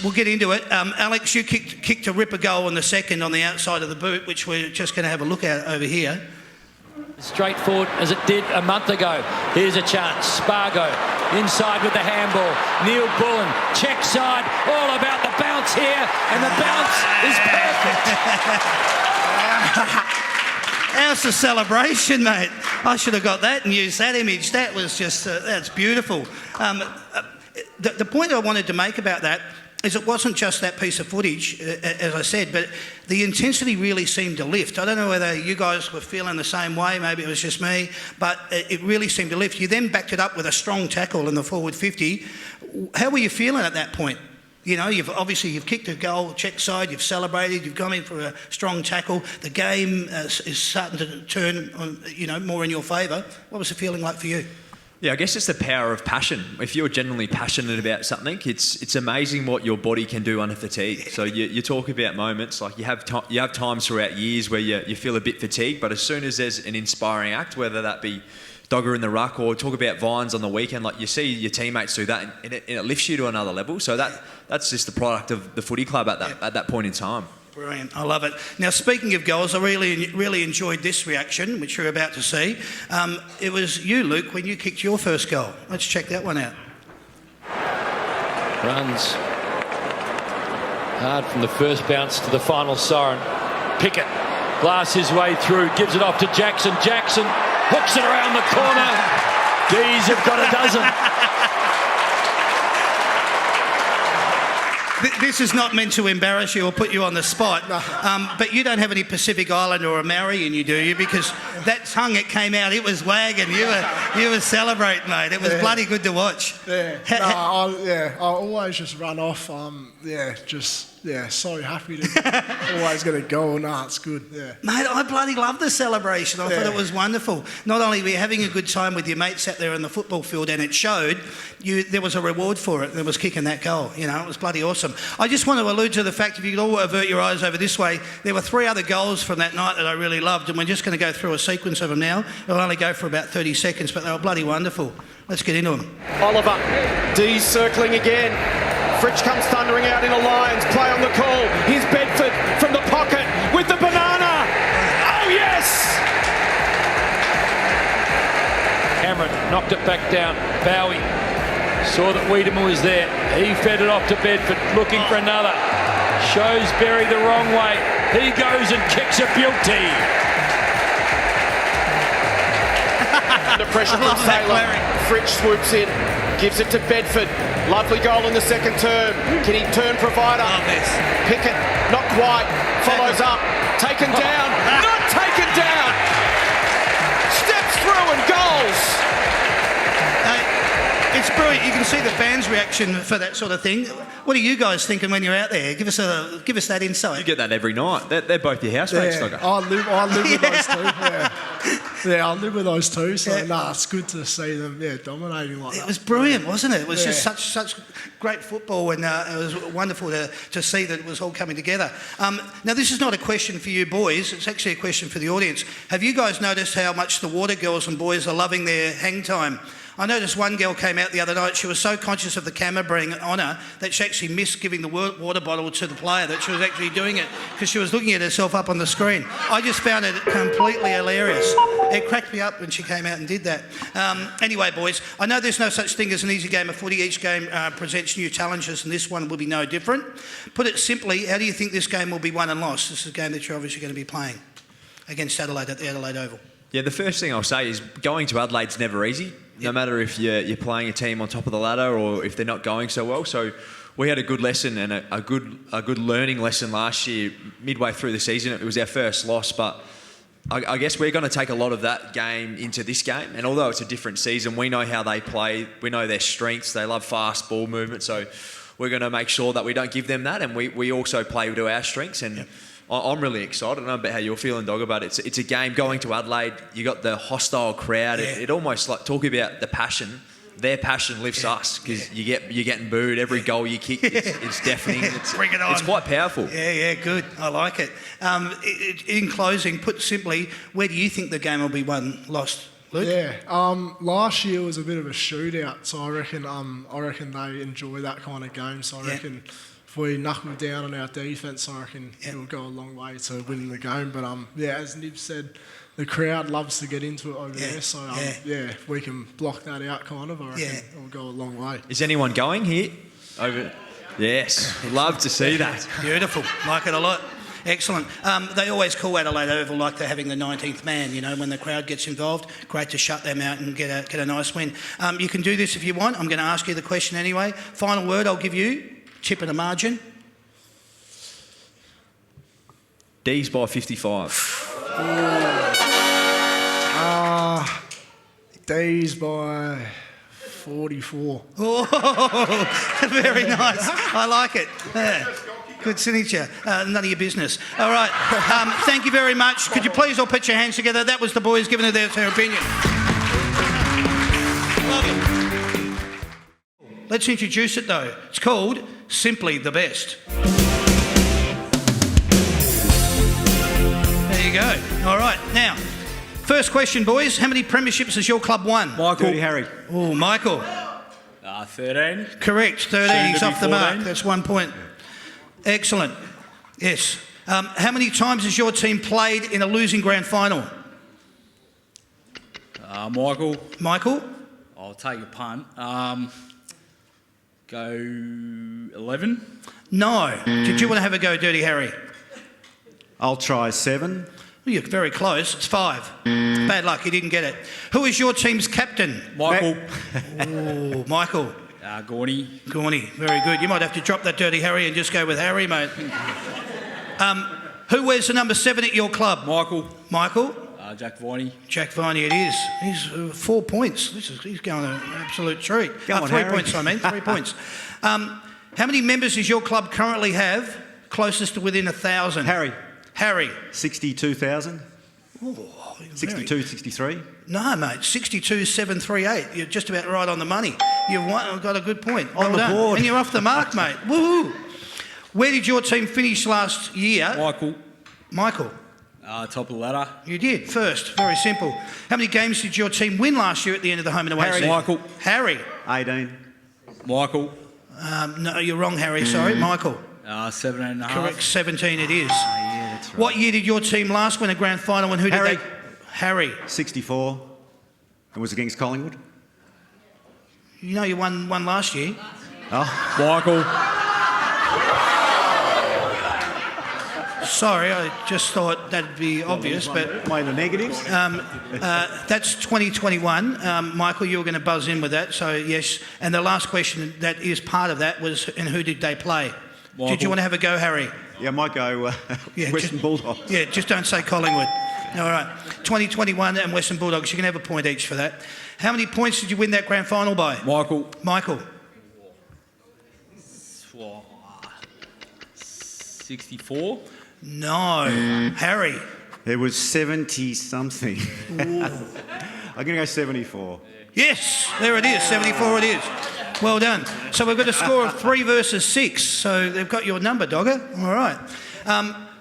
We'll get into it. Alex, you kicked a ripper goal in the second on the outside of the boot, which we're just going to have a look at over here. Straightforward as it did a month ago. Here's a chance. Spargo inside with the handball. Neal-Bullen, check side, all about the bounce here, and the bounce is perfect. How's the celebration, mate? I should have got that and used that image. That was just, that's beautiful. The point I wanted to make about that is it wasn't just that piece of footage, as I said, but the intensity really seemed to lift. I don't know whether you guys were feeling the same way, maybe it was just me, but it really seemed to lift. You then backed it up with a strong tackle in the forward 50. How were you feeling at that point? You know, you've kicked a goal, check side, you've celebrated, you've gone in for a strong tackle. The game is starting to turn on, more in your favour. What was the feeling like for you? Yeah, I guess it's the power of passion. If you're genuinely passionate about something, it's amazing what your body can do under fatigue. So you talk about moments, like you have times throughout years where you feel a bit fatigued, but as soon as there's an inspiring act, whether that be Dogger in the ruck or talk about Vines on the weekend, like you see your teammates do that and it lifts you to another level. So that's just the product of the footy club at that point in time. Brilliant, I love it. Now, speaking of goals, I really enjoyed this reaction, which you're about to see. It was you, Luke, when you kicked your first goal. Let's check that one out. Runs hard from the first bounce to the final siren. Pickett, glass his way through, gives it off to Jackson. Jackson hooks it around the corner. D's have got a dozen. This is not meant to embarrass you or put you on the spot, but you don't have any Pacific Islander or a Maori in you, do you? Because that tongue, it came out, it was wagging. You were celebrating, mate. It was bloody good to watch. Yeah, I always just run off. So happy to always get a goal. It's good. Yeah, mate, I bloody love the celebration. I thought it was wonderful. Not only were you having a good time with your mates out there in the football field, and it showed. There was a reward for it. There was kicking that goal. It was bloody awesome. I just want to allude to the fact, if you could all avert your eyes over this way, there were 3 other goals from that night that I really loved, and we're just going to go through a sequence of them now. It'll only go for about 30 seconds, but they were bloody wonderful. Let's get into them. Oliver, D's circling again. Fritsch comes thundering out in a Lions. Play on the call. Here's Bedford from the pocket with the banana. Oh, yes! Cameron knocked it back down. Bowie saw that Wiedemann was there. He fed it off to Bedford, looking for another. Shows Berry the wrong way. He goes and kicks a beauty. Under pressure from Taylor. Fritsch swoops in, gives it to Bedford. Lovely goal in the second term. Can he turn provider? Love this. Pickett, not quite. Follows up. Taken down. Not taken down. Steps through and goals. It's brilliant. You can see the fans' reaction for that sort of thing. What are you guys thinking when you're out there? Give us that insight. You get that every night. They're both your housemates, Dogger. I live with those two. Yeah, I live with those two. So it's good to see them dominating like that. It was brilliant, wasn't it? It was just such great football, and it was wonderful to see that it was all coming together. Now, this is not a question for you boys. It's actually a question for the audience. Have you guys noticed how much the water girls and boys are loving their hang time? I noticed one girl came out the other night. She was so conscious of the camera being on her that she actually missed giving the water bottle to the player, that she was actually doing it because she was looking at herself up on the screen. I just found it completely hilarious. It cracked me up when she came out and did that. Anyway, boys, I know there's no such thing as an easy game of footy. Each game presents new challenges, and this one will be no different. Put it simply, how do you think this game will be won and lost? This is a game that you're obviously going to be playing against Adelaide at the Adelaide Oval. Yeah, the first thing I'll say is going to Adelaide's never easy, no matter if you're playing a team on top of the ladder or if they're not going so well. So we had a good lesson and a good learning lesson last year, midway through the season. It was our first loss, but I guess we're going to take a lot of that game into this game. And although it's a different season, we know how they play. We know their strengths. They love fast ball movement. So we're going to make sure that we don't give them that, and we also play to our strengths. And I'm really excited. I don't know about how you're feeling, Dogger, but it's a game going to Adelaide. You got the hostile crowd. Yeah. It almost, like, talk about the passion. Their passion lifts us because you're getting booed every goal you kick. It's deafening. Bring it on. It's quite powerful. Yeah, good. I like it. In closing, put simply, where do you think the game will be won, lost? Luke? Yeah. Last year was a bit of a shootout, so I reckon they enjoy that kind of game. So I reckon if we knuckle down on our defence, I reckon it'll go a long way to winning the game. But as Nib said, the crowd loves to get into it over there. So if we can block that out, kind of, I reckon it'll go a long way. Is anyone going here? Over. Yes, love to see that. Beautiful, like it a lot. Excellent. They always call Adelaide Oval like they're having the 19th man, you know, when the crowd gets involved. Great to shut them out and get a nice win. You can do this if you want. I'm going to ask you the question anyway. Final word I'll give you, tip and a margin. D's by 55. D's by 44. Oh, very nice. I like it. Yeah. Good signature. None of your business. All right. Thank you very much. Could you please all put your hands together? That was the boys giving their opinion. Let's introduce it though. It's called Simply the Best. There you go. All right. Now, first question, boys. How many premierships has your club won? Michael. Dirty Harry. Oh, Michael. 13. Correct. 13. Soon He's to be off the mark. 14. That's 1 point. Excellent. Yes. How many times has your team played in a losing grand final? Michael. Michael? I'll take a punt. Go 11. No. Did you want to have a go, Dirty Harry? I'll try 7. Well, you're very close. It's 5. Bad luck. You didn't get it. Who is your team's captain? Michael. Oh, Michael. Gorney. Gorney. Very good. You might have to drop that, Dirty Harry, and just go with Harry, mate. Who wears the number 7 at your club? Michael. Michael? Jack Viney. Jack Viney it is. He's 4 points. He's going an absolute treat. Go on, 3 Harry. points, I mean. 3 points. How many members does your club currently have closest to within 1,000? Harry. 62,000. Oh, 62, 63. No, mate. 62,738. You're just about right on the money. You've got a good point. On the board. And you're off the mark, mate. Woohoo! Where did your team finish last year? Michael. Top of the ladder. You did, first. Very simple. How many games did your team win last year at the end of the home and away season? Michael. Harry. 18. Michael. No, you're wrong, Harry. Sorry. Michael. 17 and a half. Correct. 17 it is. Yeah, that's right. What year did your team last win a grand final and who did they... Harry. 64. It was against Collingwood. You know you won last year. Oh, Michael. Sorry, I just thought that'd be obvious, but... Made the negatives. That's 2021. Michael, you were going to buzz in with that, so yes. And the last question that is part of that was, and who did they play? Michael. Did you want to have a go, Harry? Yeah, I might go Western Bulldogs. Yeah, just don't say Collingwood. All right. 2021 and Western Bulldogs. You can have a point each for that. How many points did you win that grand final by? Michael. 64. No. Harry. It was 70-something. I'm going to go 74. Yes, there it is. 74 it is. Well done. So we've got a score of 3 versus 6. So they've got your number, Dogger. All right.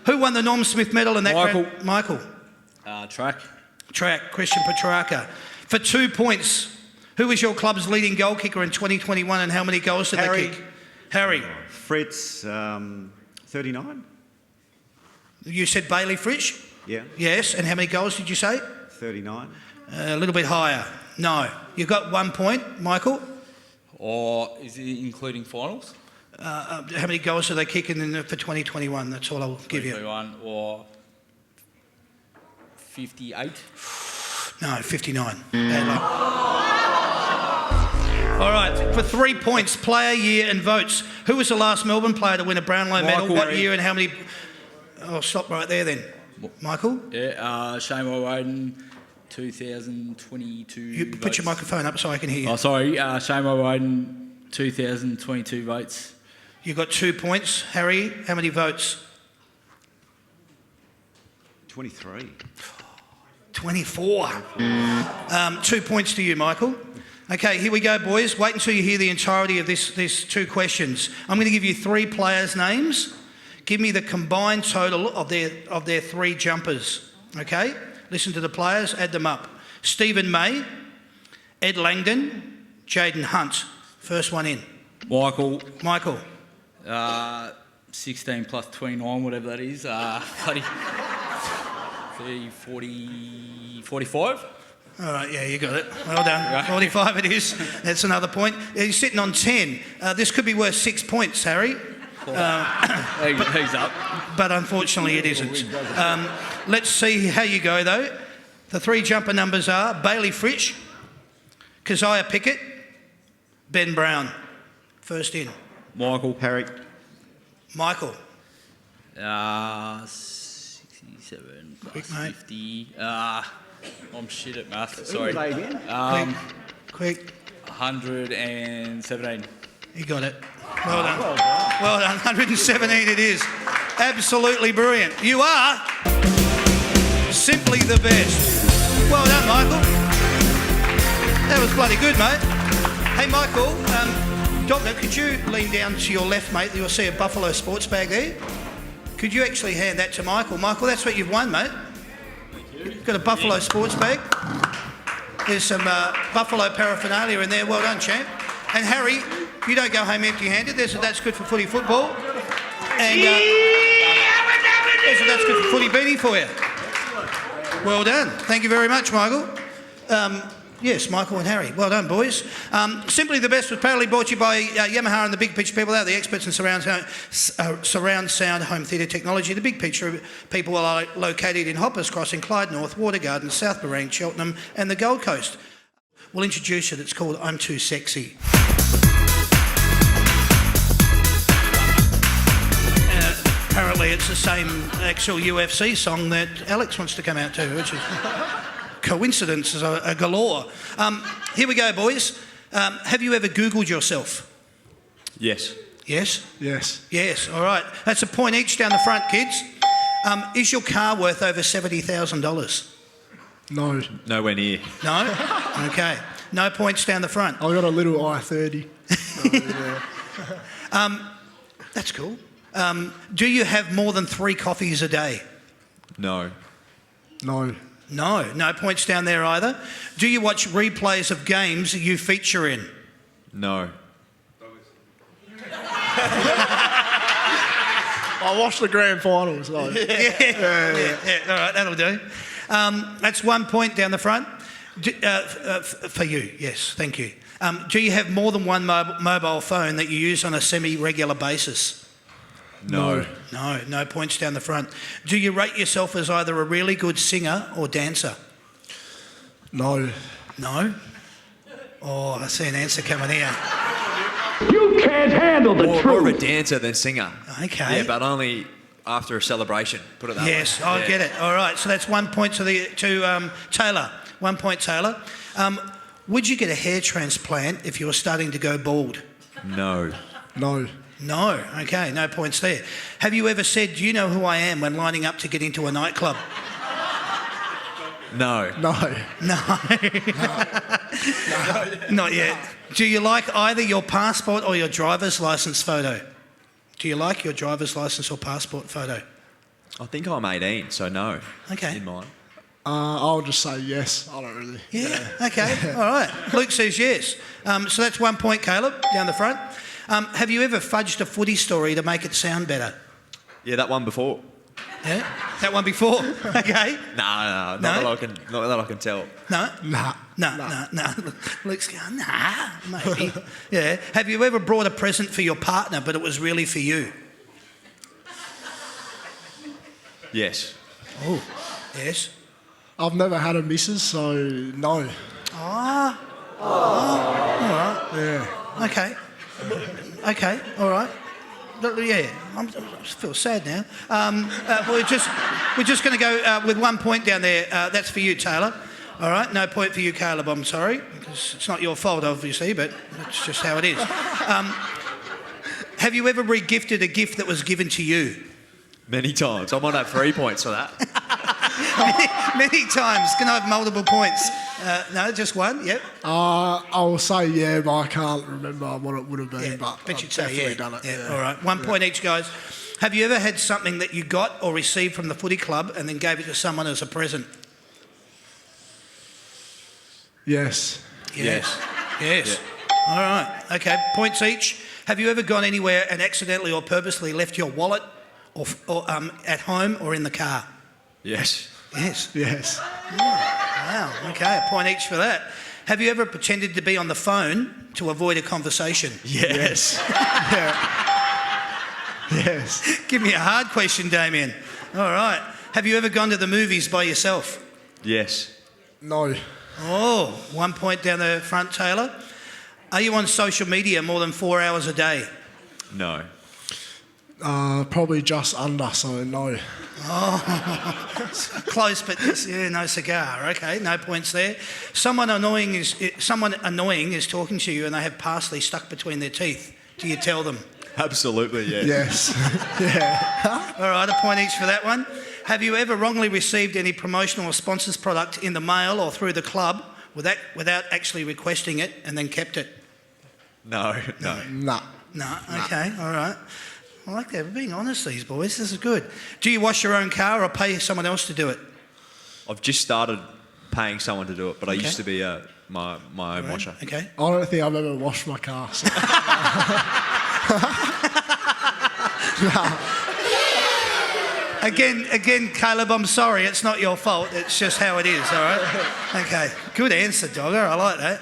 Who won the Norm Smith medal in that? Michael. Track. Christian Petrarca. For 2 points, who was your club's leading goal kicker in 2021 and how many goals did they kick? Harry. Fritz, 39. You said Bailey Fritsch? Yeah. Yes. And how many goals did you say? 39. A little bit higher. No. You've got 1 point, Michael. Or is it including finals? How many goals do they kick for 2021? That's all I'll give you. 21 or 58? No, 59. Bad luck. All right, for 3 points, player, year and votes. Who was the last Melbourne player to win a Brownlow medal? What year and how many... Oh, stop right there then. Michael? Yeah, Shane Woden, 2022 You votes. put your microphone up so I can hear you. Oh, sorry, Shane Woden, 2022 votes. You got 2 points. Harry, how many votes? 23. 24. 2 points to you, Michael. Okay, here we go, boys. Wait until you hear the entirety of these 2 questions. I'm going to give you 3 players' names. Give me the combined total of their 3 jumpers. Okay? Listen to the players, add them up. Stephen May, Ed Langdon, Jaden Hunt. First one in. Michael, Michael. 16 plus 29, whatever that is. 30, 40, 45. All right, yeah, you got it. Well done. 45 it is. That's another point. He's sitting on 10. This could be worth 6 points, Harry. He's up. But unfortunately it isn't. Let's see how you go, though. The three jumper numbers are Bailey Fritsch, Keziah Pickett, Ben Brown. First in. Michael. Harry. Michael. 67 plus Quick, mate. 50. I'm shit at math, sorry. Quick. 117. You got it. Well done. Well done. 117 it is. Absolutely brilliant. You are simply the best. Well done, Michael. That was bloody good, mate. Hey, Michael, Doctor, could you lean down to your left, mate? You'll see a Buffalo sports bag there. Could you actually hand that to Michael? Michael, that's what you've won, mate. You've got a Buffalo sports bag. There's some Buffalo paraphernalia in there. Well done, champ. And Harry, you don't go home empty-handed. There's a That's Good for Footy football. And there's a That's Good for Footy beanie for you. Well done. Thank you very much, Michael. Yes, Michael and Harry. Well done, boys. Simply the Best was proudly brought to you by Yamaha and the Big Picture people. They are the experts in surround sound home theatre technology. The Big Picture people are located in Hoppers Crossing, Clyde North, Water Gardens, South Morang, Cheltenham and the Gold Coast. We'll introduce it. It's called I'm Too Sexy. Apparently it's the same actual UFC song that Alex wants to come out to, which is... coincidences are galore. Here we go, boys. Have you ever Googled yourself? Yes. Yes? Yes. Yes, all right. That's a point each down the front, kids. Is your car worth over $70,000? No. Nowhere near. No? Okay. No points down the front. I got a little I-30. That's cool. Do you have more than 3 coffees a day? No. No. No. No points down there either. Do you watch replays of games you feature in? No. I watched the grand final, so... Yeah. All right, that'll do. That's 1 point down the front. For you, yes, thank you. Do you have more than one mobile phone that you use on a semi-regular basis? No. No points down the front. Do you rate yourself as either a really good singer or dancer? No. No? Oh, I see an answer coming here. You can't handle the More truth. of a dancer than singer. Okay. Yeah, but only after a celebration. Put it that way. Yes, I get it. All right, so that's 1 point to Taylor. 1 point, Taylor. Would you get a hair transplant if you were starting to go bald? No. No. No. Okay, no points there. Have you ever said, "Do you know who I am?" when lining up to get into a nightclub? No. No. No. Not yet. Do you like either your passport or your driver's licence photo? Do you like your driver's licence or passport photo? I think I'm 18, so no. Okay. In mine. I'll just say yes. I don't really... Yeah, okay, all right. Luke says yes. So that's 1 point, Caleb, down the front. Have you ever fudged a footy story to make it sound better? Yeah, that one before. Yeah? That one before? Okay. No, not that I can tell. No? Nah. No. Luke's going, nah, maybe. Yeah. Have you ever brought a present for your partner, but it was really for you? Yes. Oh, yes. I've never had a missus, so no. All right. Yeah. Okay, all right. Yeah, I feel sad now. We're just going to go with 1 point down there. That's for you, Taylor. All right, no point for you, Caleb. I'm sorry, because it's not your fault, obviously, but it's just how it is. Have you ever re-gifted a gift that was given to you? Many times. I might have 3 points for that. Many times. Can I have multiple points? No, just one. Yep. I'll say yeah, but I can't remember what it would have been. Yeah, but you'd I've say definitely yeah. done it. Yeah. All right. 1 point each, guys. Have you ever had something that you got or received from the footy club and then gave it to someone as a present? Yes. Yes. Yes. All right. Okay. Points each. Have you ever gone anywhere and accidentally or purposely left your wallet or at home or in the car? Yes. Yes. Yes. Wow. Okay. A point each for that. Have you ever pretended to be on the phone to avoid a conversation? Yes. Yes. Give me a hard question, Damien. All right. Have you ever gone to the movies by yourself? Yes. No. Oh, 1 point down the front, Taylor. Are you on social media more than 4 hours a day? No. Probably just under, so no. Close, but no cigar. Okay, no points there. Someone annoying is talking to you and they have parsley stuck between their teeth. Do you tell them? Absolutely, yes. Yes. Yeah. All right, a point each for that one. Have you ever wrongly received any promotional or sponsors product in the mail or through the club without actually requesting it and then kept it? No. Nah. No. Okay. All right. I like that. We're being honest, these boys. This is good. Do you wash your own car or pay someone else to do it? I've just started paying someone to do it, but I used to be my own washer. Okay. I don't think I've ever washed my car. So. Again, Caleb, I'm sorry. It's not your fault. It's just how it is, all right? Okay. Good answer, Dogger. I like that.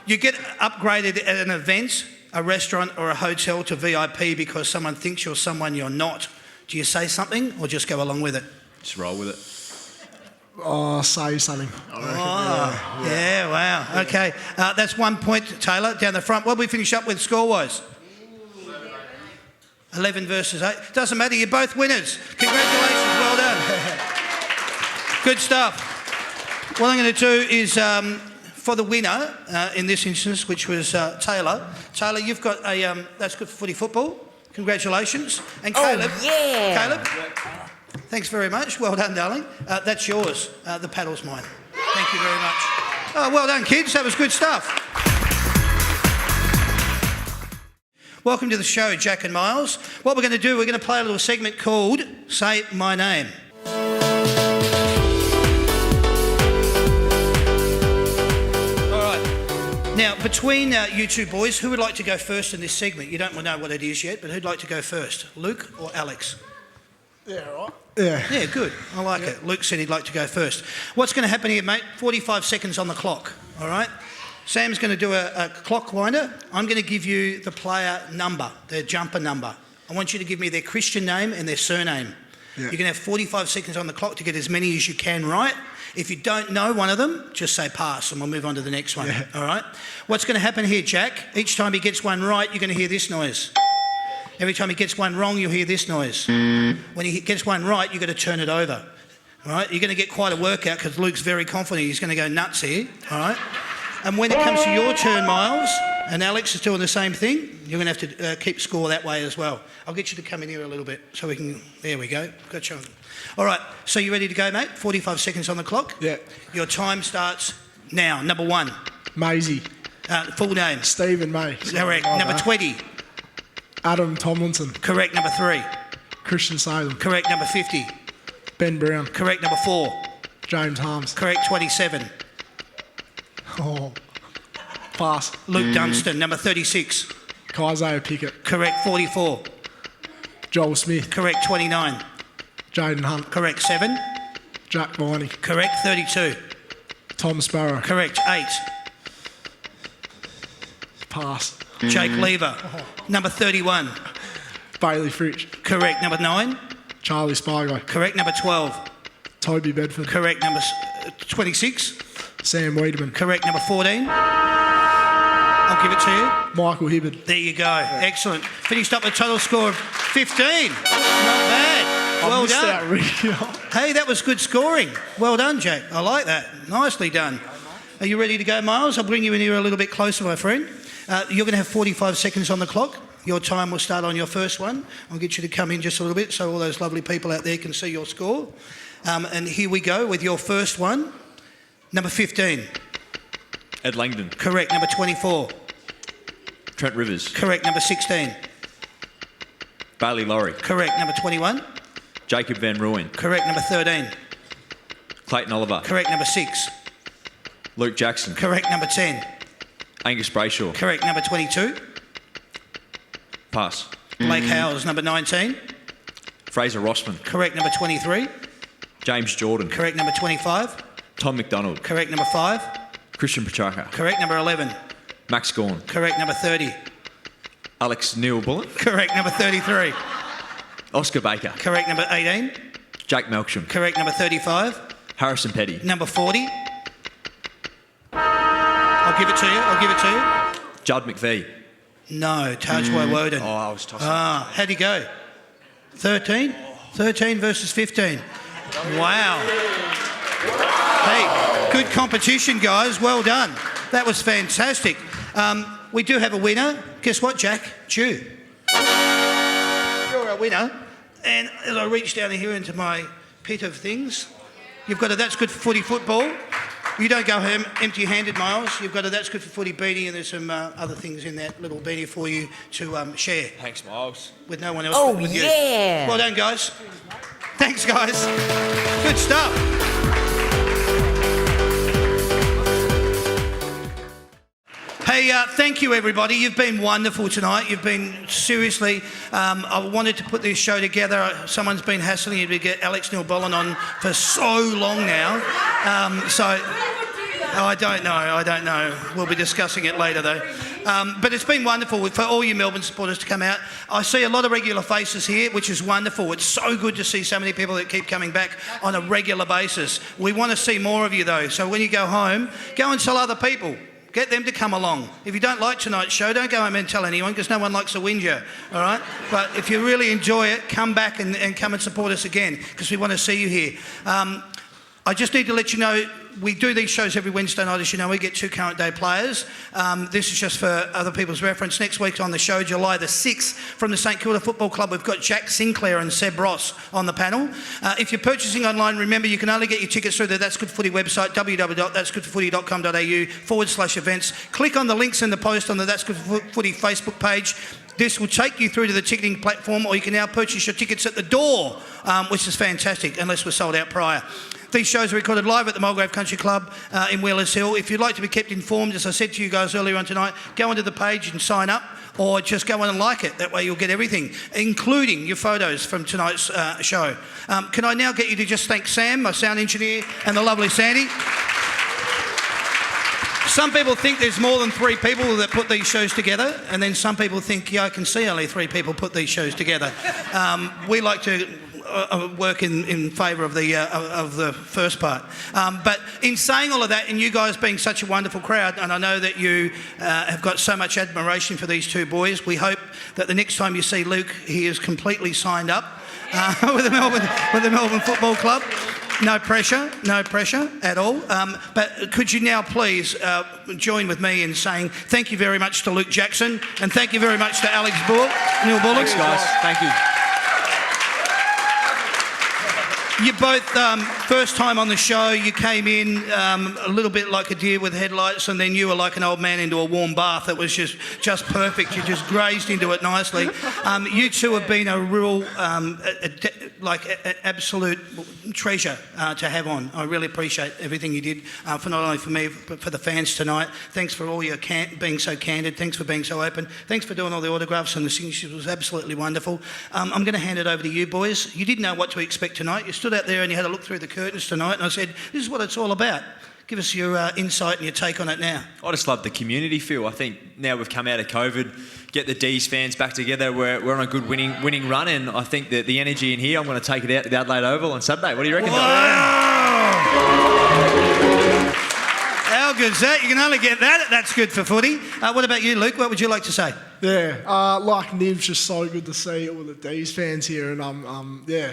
You get upgraded at an event, a restaurant or a hotel to VIP because someone thinks you're someone you're not. Do you say something or just go along with it? Just roll with it. Oh, say something. Yeah, wow. Okay. That's 1 point, Taylor, down the front. What did we finish up with score-wise? 11 versus 8. Doesn't matter, you're both winners. Congratulations, well done. Good stuff. What I'm going to do is, for the winner in this instance, which was Taylor. Taylor, you've got a, that's Good For Footy football. Congratulations. And Caleb. Oh, yeah. Caleb, thanks very much. Well done, darling. That's yours. The paddle's mine. Thank you very much. Oh, well done, kids. That was good stuff. Welcome to the show, Jack and Miles. What we're going to do, we're going to play a little segment called Say My Name. All right. Now, between you two boys, who would like to go first in this segment? You don't know what it is yet, but who'd like to go first? Luke or Alex? Yeah, right. Yeah. Yeah, good. I like it. Luke said he'd like to go first. What's going to happen here, mate? 45 seconds on the clock, all right? Sam's going to do a clock winder. I'm going to give you the player number, their jumper number. I want you to give me their Christian name and their surname. Yeah. You're going to have 45 seconds on the clock to get as many as you can right. If you don't know one of them, just say pass and we'll move on to the next one, all right? What's going to happen here, Jack, each time he gets one right, you're going to hear this noise. Every time he gets one wrong, you'll hear this noise. When he gets one right, you've got to turn it over, all right? You're going to get quite a workout because Luke's very confident he's going to go nuts here, all right? And when it comes to your turn, Miles, and Alex is doing the same thing, you're going to have to keep score that way as well. I'll get you to come in here a little bit so we can... There we go. Gotcha. All right, so you ready to go, mate? 45 seconds on the clock? Yeah. Your time starts now. Number 1. Maisie. Full name? Stephen May. Correct. Number 20. Adam Tomlinson. Correct. Number 3. Christian Salem. Correct. Number 50. Ben Brown. Correct. Number 4. James Harms. Correct. 27. Oh, pass. Luke Dunstan. Number 36. Isaiah Pickett. Correct. 44. Joel Smith. Correct. 29. Jaden Hunt. Correct. 7. Jack Viney. Correct. 32. Tom Sparrow. Correct. 8. Pass. Jake Lever. Number 31. Bailey Fritsch. Correct. Number 9. Charlie Spargo. Correct. Number 12. Toby Bedford. Correct. Number 26. Sam Wiedemann. Correct. Number 14. I'll give it to you. Michael Hibbard. There you go. Excellent. Finished up with a total score of 15. Not bad. Well done. That, Ricky. Hey, that was good scoring. Well done, Jack. I like that. Nicely done. Are you ready to go, Miles? I'll bring you in here a little bit closer, my friend. You're going to have 45 seconds on the clock. Your time will start on your first one. I'll get you to come in just a little bit so all those lovely people out there can see your score. And here we go with your first one. Number 15. Ed Langdon. Correct. Number 24. Trent Rivers. Correct. Number 16. Bailey Laurie. Correct. Number 21. Jacob Van Rooyen. Correct. Number 13. Clayton Oliver. Correct. Number 6. Luke Jackson. Correct. Number 10. Angus Brayshaw. Correct. Number 22. Pass. Blake Howes. Number 19. Fraser Rossman. Correct. Number 23. James Jordan. Correct. Number 25. Tom McDonald. Correct. Number 5. Christian Petrarca. Correct. Number 11. Max Gorn. Correct. Number 30. Alex Neal-Bullen. Correct. Number 33. Oscar Baker. Correct. Number 18. Jake Melksham. Correct. Number 35. Harrison Petty. Number 40. I'll give it to you. Judd McVie. No, Taj Woden. Oh, I was tossing. How'd he go? 13? 13 versus 15. Wow. Hey, good competition, guys. Well done. That was fantastic. We do have a winner. Guess what, Jack? Chew. You're our winner. And as I reach down here into my pit of things, you've got a That's Good for Footy football. You don't go home empty-handed, Miles. You've got a That's Good for Footy beanie, and there's some other things in that little beanie for you to share. Thanks, Miles. With no one else but with you. Well done, guys. Thanks, guys. Good stuff. Hey, thank you, everybody. You've been wonderful tonight. You've been seriously... I wanted to put this show together. Someone's been hassling you to get Alex Neal-Bullen on for so long now. I don't know. We'll be discussing it later, though. But it's been wonderful for all you Melbourne supporters to come out. I see a lot of regular faces here, which is wonderful. It's so good to see so many people that keep coming back on a regular basis. We want to see more of you, though. So when you go home, go and tell other people. Get them to come along. If you don't like tonight's show, don't go home and tell anyone, because no one likes a whinger, all right? But if you really enjoy it, come back and come and support us again, because we want to see you here. I just need to let you know, we do these shows every Wednesday night, as you know. We get 2 current day players. This is just for other people's reference. Next week's on the show, July the 6th, from the St Kilda Football Club, we've got Jack Sinclair and Seb Ross on the panel. If you're purchasing online, remember you can only get your tickets through the That's Good Footy website, www.that'sgoodforfooty.com.au/events. Click on the links in the post on the That's Good Footy Facebook page. This will take you through to the ticketing platform, or you can now purchase your tickets at the door, which is fantastic, unless we're sold out prior. These shows are recorded live at the Mulgrave Country Club in Wheelers Hill. If you'd like to be kept informed, as I said to you guys earlier on tonight, go onto the page and sign up, or just go on and like it. That way you'll get everything, including your photos from tonight's show. Can I now get you to just thank Sam, my sound engineer, and the lovely Sandy? Some people think there's more than 3 people that put these shows together, and then some people think, yeah, I can see only 3 people put these shows together. We like to work in favour of the first part. But in saying all of that, and you guys being such a wonderful crowd, and I know that you have got so much admiration for these 2 boys, we hope that the next time you see Luke, he is completely signed up with the Melbourne Football Club. No pressure at all. But could you now please join with me in saying thank you very much to Luke Jackson, and thank you very much to Alex Neal-Bullen. Thanks, guys. Thank you. You both, first time on the show, you came in a little bit like a deer with headlights, and then you were like an old man into a warm bath. It was just perfect. You just grazed into it nicely. You 2 have been a real, absolute treasure to have on. I really appreciate everything you did, for not only for me, but for the fans tonight. Thanks for all your being so candid. Thanks for being so open. Thanks for doing all the autographs and the signatures. It was absolutely wonderful. I'm going to hand it over to you boys. You didn't know what to expect tonight. You stood out there and you had a look through the curtains tonight, and I said, this is what it's all about. Give us your insight and your take on it now. I just love the community feel. I think now we've come out of COVID, get the D's fans back together. We're on a good winning run, and I think that the energy in here, I'm going to take it out to the Adelaide Oval on Saturday. What do you reckon? How good's that? You can only get that. That's good for footy. What about you, Luke? What would you like to say? Yeah, like Niv's, just so good to see all the D's fans here, and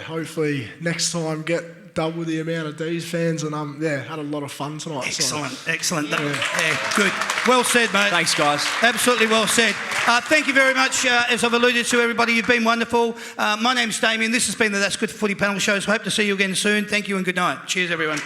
hopefully next time get double the amount of D's fans, and had a lot of fun tonight. Excellent. Yeah, good. Well said, mate. Thanks, guys. Absolutely well said. Thank you very much. As I've alluded to, everybody, you've been wonderful. My name's Damien. This has been the That's Good for Footy panel show. So hope to see you again soon. Thank you and good night. Cheers, everyone.